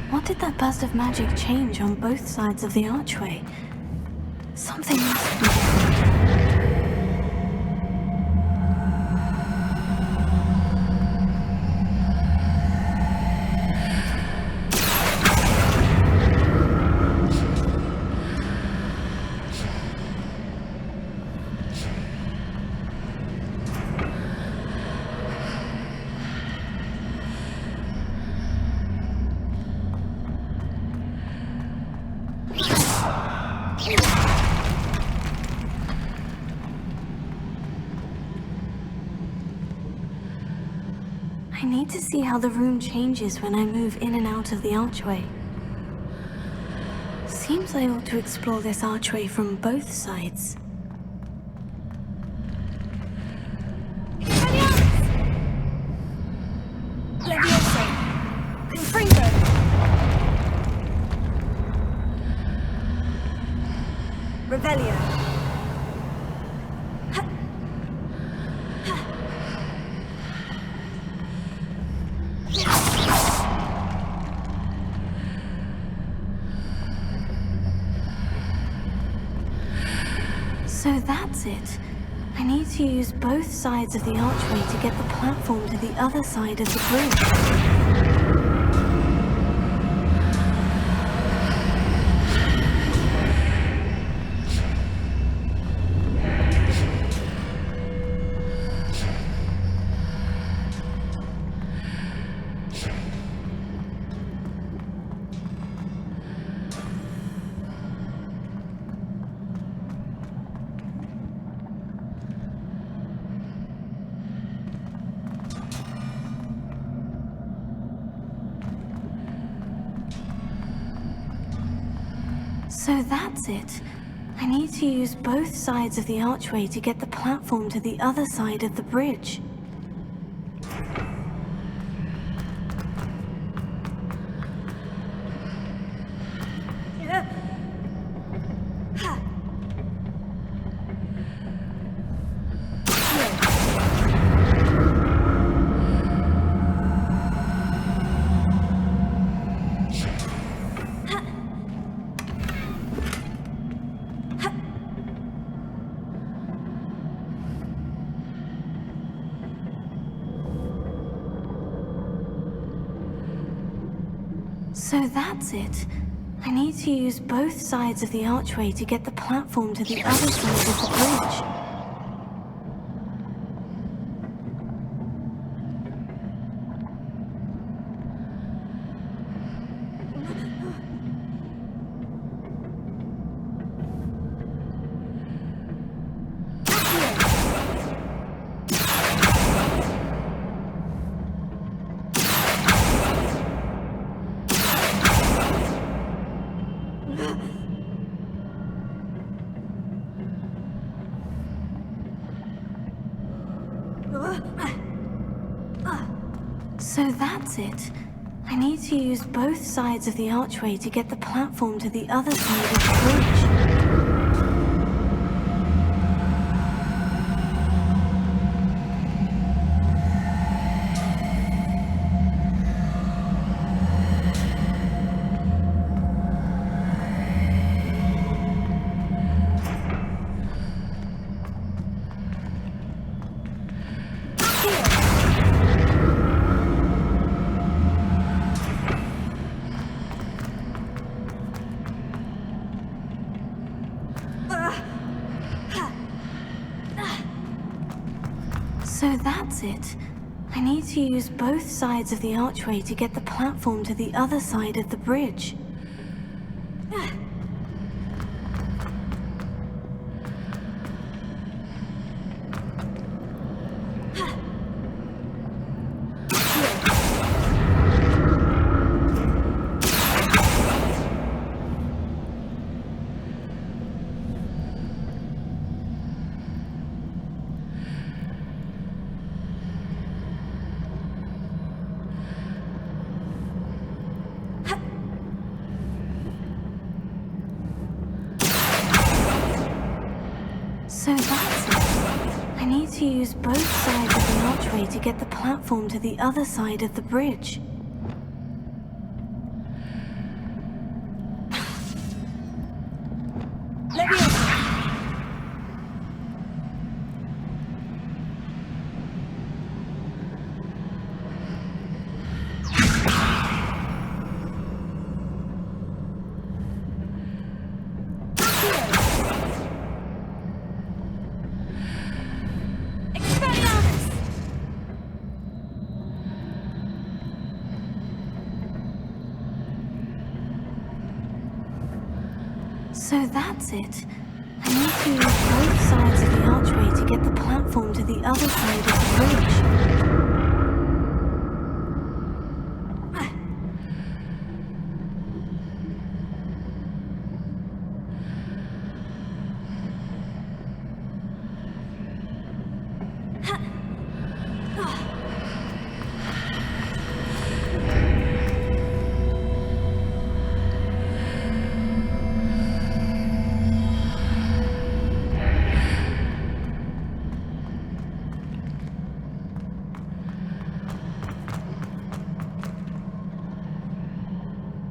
What did that burst of magic change on both sides of the archway? Something must be different. I need to see how the room changes when I move in and out of the archway. Seems I ought to explore this archway from both sides. Leviosa! Confringo! So that's it. I need to use both sides of the archway to get the platform to the other side of the bridge. So that's it. I need to use both sides of the archway to get the platform to the other side of the bridge. So that's it. I need to use both sides of the archway to get the platform to the other side of the bridge. So that's it. I need to use both sides of the archway to get the platform to the other side of the bridge. So that's it. I need to use both sides of the archway to get the platform to the other side of the bridge. So that's it. I need to use both sides of the archway to get the platform to the other side of the bridge. So that's it. I need to use both sides of the archway to get the platform to the other side of the bridge.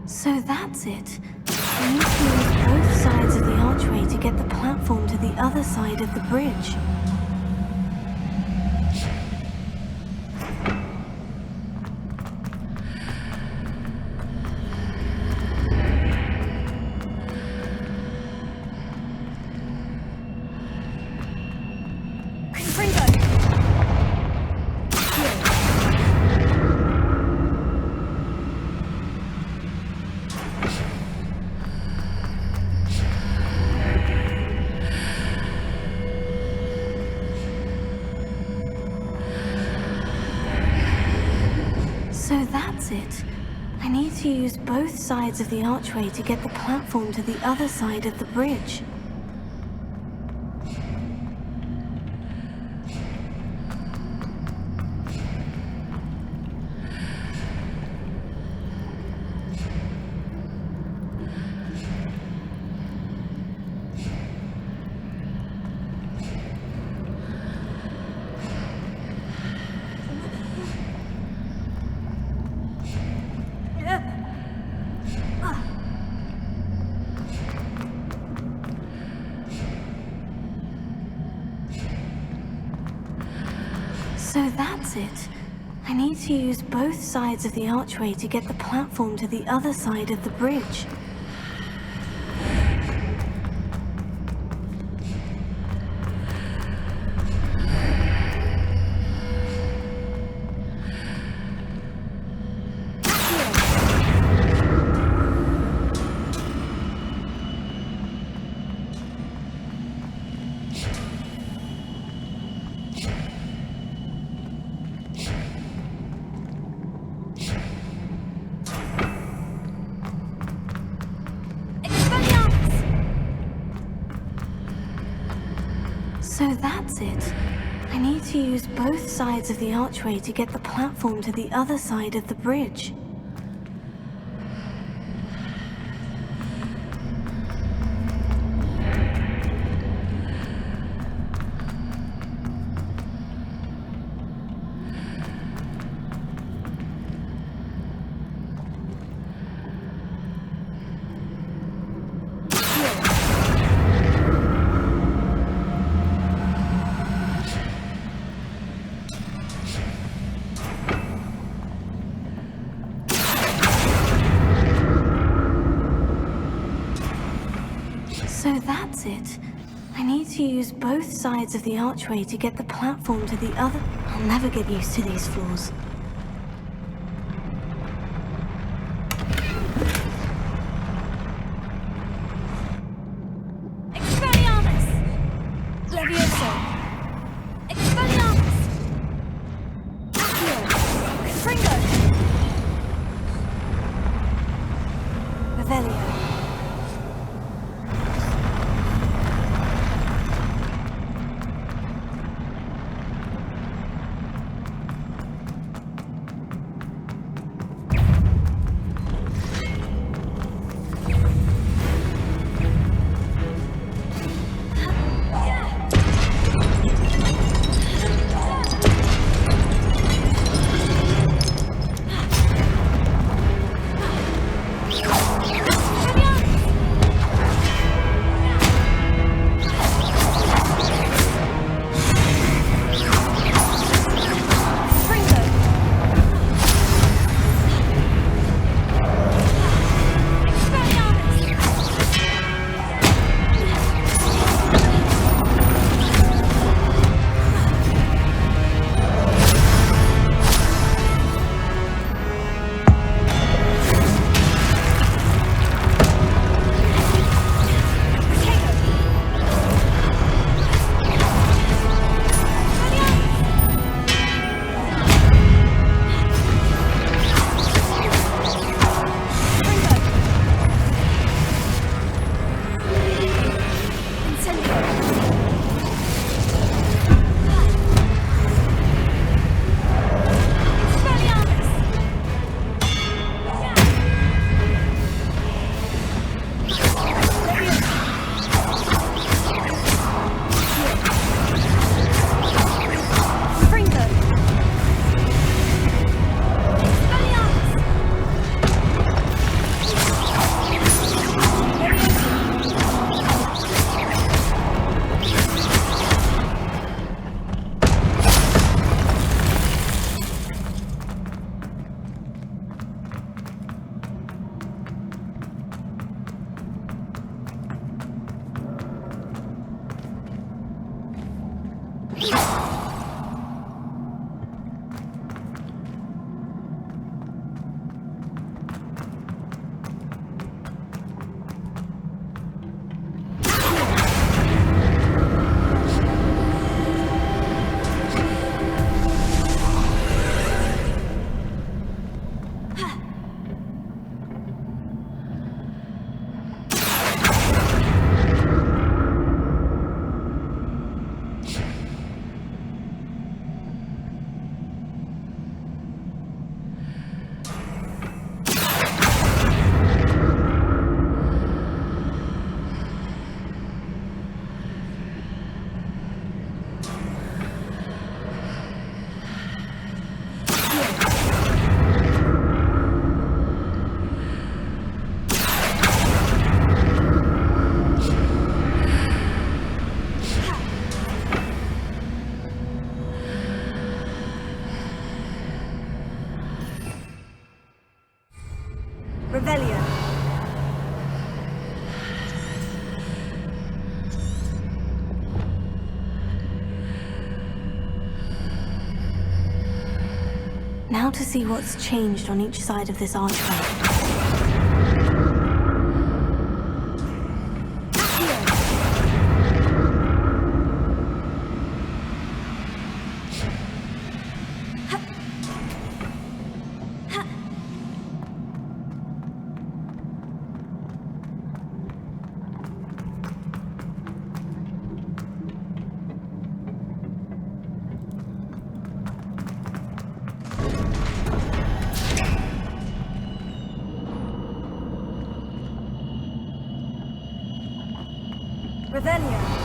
So that's it. I need to use both sides of the archway to get the platform to the other side side of the bridge. So that's it. I need to use both sides of the archway to get the platform to the other side of the bridge. So that's it. I need to use both sides of the archway to get the platform to the other side of the bridge. So that's it. I need to use both sides of the archway to get the platform to the other side of the bridge. So that's it. I need to use both sides of the archway to get the platform to the other... I'll never get used to these floors. Expelliarmus! Levioso! Expelliarmus! Accio! Confringo! Revelio. Revelio. Now to see what's changed on each side of this archway. Revelio.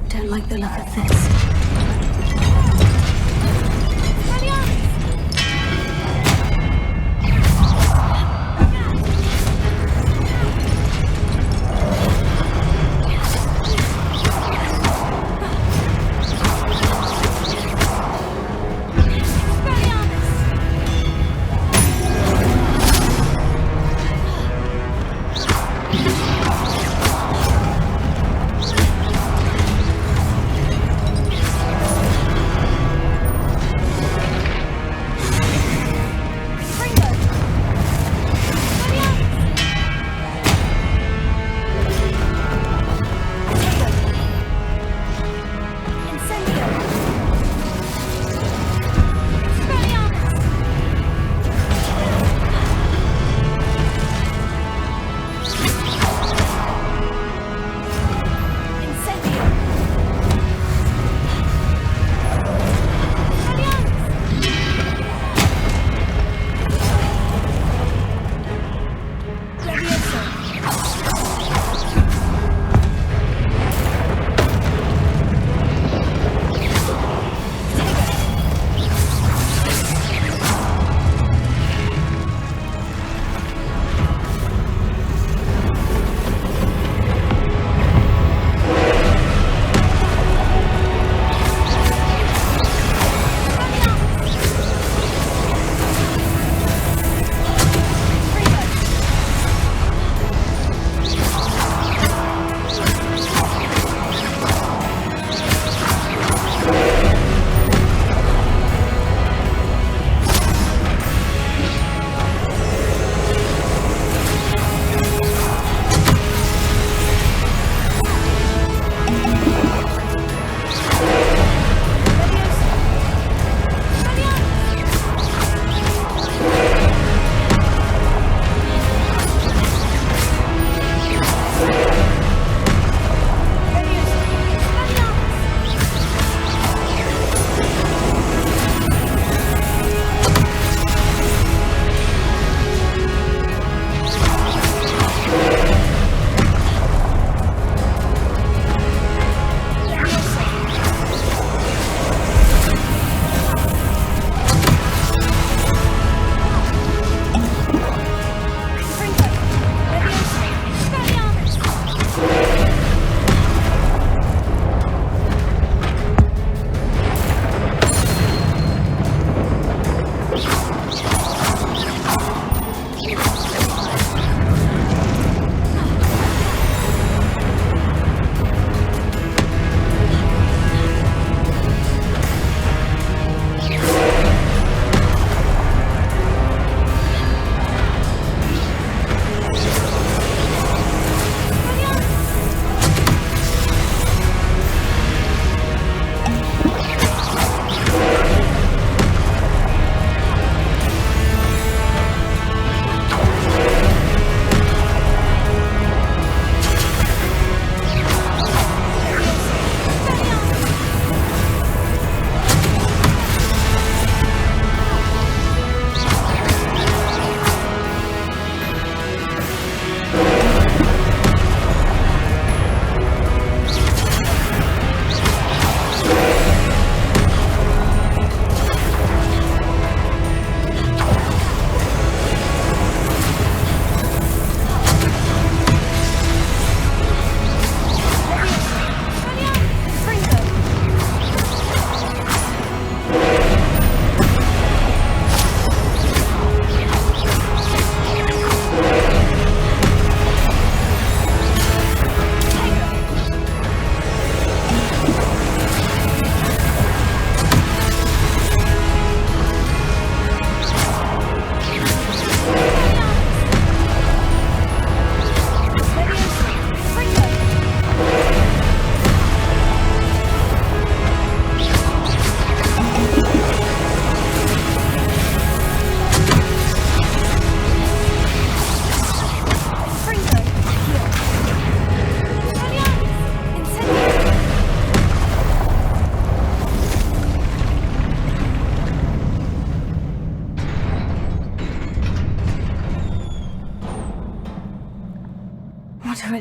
Don't like the look of this.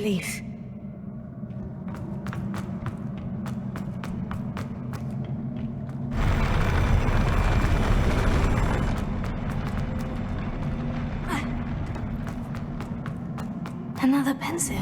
relief. Another pensive.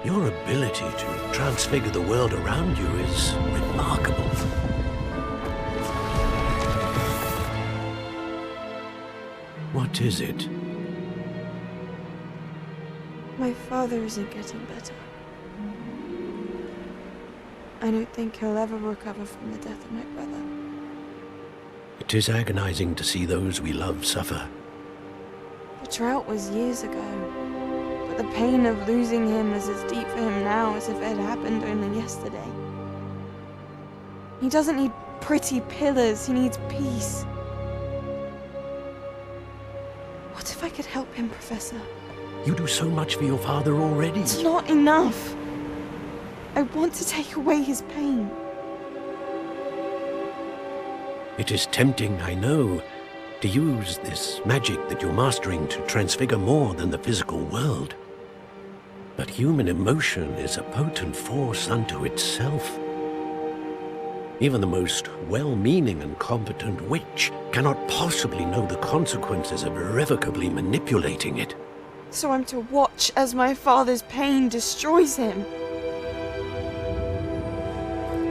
Your ability to transfigure the world around you is remarkable. What is it? My father isn't getting better. I don't think he'll ever recover from the death of my brother. It is agonizing to see those we love suffer. The drought was years ago. But the pain of losing him is as deep for him now as if it had happened only yesterday. He doesn't need pretty pillars, he needs peace. What if I could help him, Professor? You do so much for your father already. It's not enough. I want to take away his pain. It is tempting, I know, to use this magic that you're mastering to transfigure more than the physical world. But human emotion is a potent force unto itself. Even the most well-meaning and competent witch cannot possibly know the consequences of irrevocably manipulating it. So I'm to watch as my father's pain destroys him.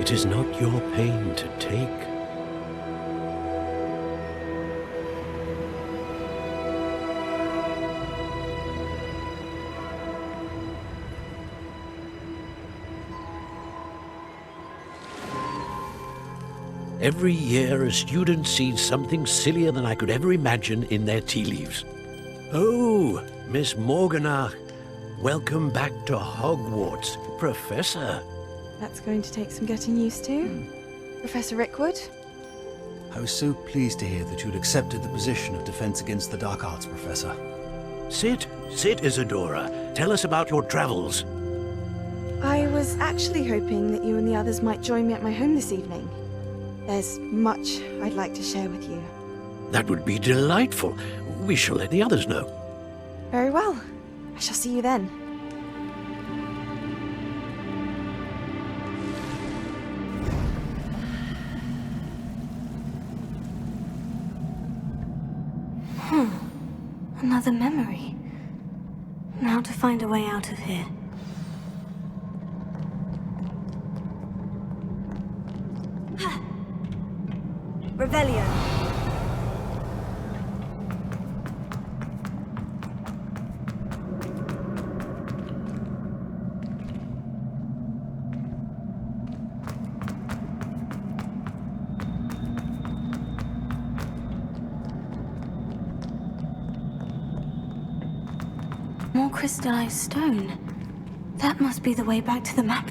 It is not your pain to take. Every year, a student sees something sillier than I could ever imagine in their tea leaves. Oh, Miss Morganach, welcome back to Hogwarts, Professor. That's going to take some getting used to. Professor Rickwood? I was so pleased to hear that you'd accepted the position of Defense Against the Dark Arts, Professor. Sit, Isadora. Tell us about your travels. I was actually hoping that you and the others might join me at my home this evening. There's much I'd like to share with you. That would be delightful. We shall let the others know. Very well. I shall see you then. Another memory. Now to find a way out of here. Revelio. More crystallized stone. That must be the way back to the map.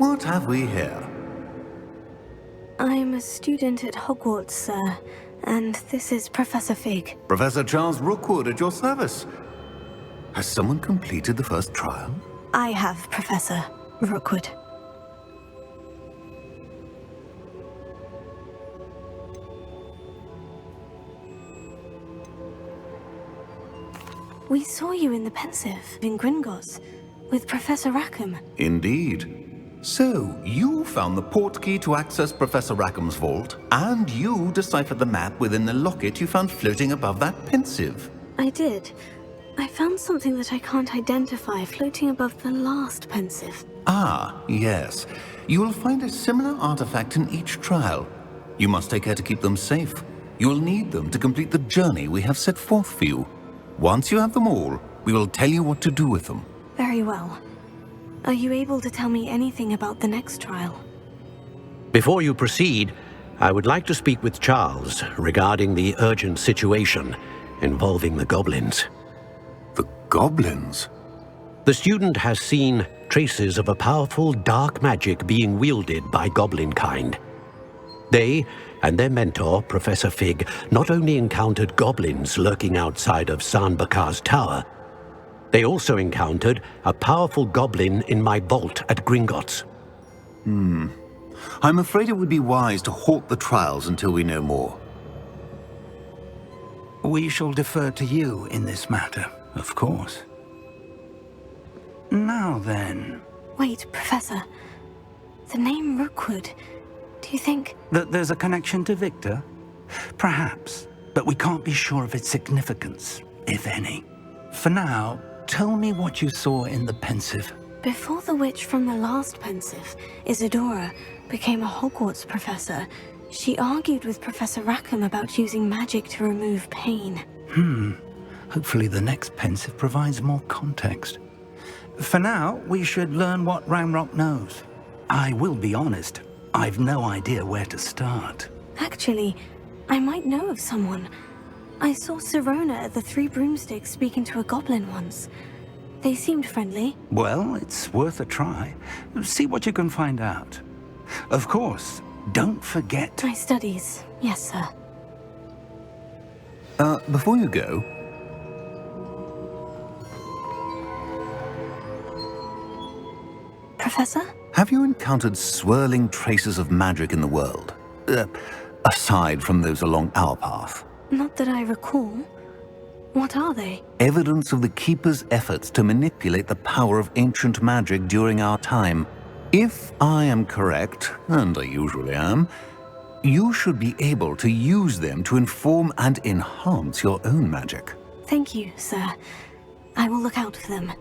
What have we here? I'm a student at Hogwarts, sir, and this is Professor Fig. Professor Charles Rookwood at your service. Has someone completed the first trial? I have, Professor Rookwood. We saw you in the Pensive in Gringotts with Professor Rackham. Indeed. So, you found the portkey to access Professor Rackham's vault, and you deciphered the map within the locket you found floating above that Pensive. I did. I found something that I can't identify floating above the last Pensive. Ah, yes. You will find a similar artifact in each trial. You must take care to keep them safe. You will need them to complete the journey we have set forth for you. Once you have them all, we will tell you what to do with them. Very well. Are you able to tell me anything about the next trial? Before you proceed, I would like to speak with Charles regarding the urgent situation involving the goblins. The goblins? The student has seen traces of a powerful dark magic being wielded by goblin kind. They and their mentor, Professor Fig, not only encountered goblins lurking outside of Sanbakar's tower, they also encountered a powerful goblin in my vault at Gringotts. I'm afraid it would be wise to halt the trials until we know more. We shall defer to you in this matter, of course. Now then... Wait, Professor. The name Rookwood. Do you think... that there's a connection to Victor? Perhaps, but we can't be sure of its significance, if any. For now, tell me what you saw in the Pensive. Before the witch from the last Pensive, Isadora, became a Hogwarts professor, she argued with Professor Rackham about using magic to remove pain. Hopefully the next Pensive provides more context. For now, we should learn what Ranrock knows. I will be honest, I've no idea where to start. Actually, I might know of someone. I saw Sirona at the Three Broomsticks speaking to a goblin once. They seemed friendly. Well, it's worth a try. See what you can find out. Of course, don't forget... My studies, yes, sir. Before you go... Professor? Have you encountered swirling traces of magic in the world? Aside from those along our path? Not that I recall. What are they? Evidence of the Keeper's efforts to manipulate the power of ancient magic during our time. If I am correct, and I usually am, you should be able to use them to inform and enhance your own magic. Thank you, sir. I will look out for them.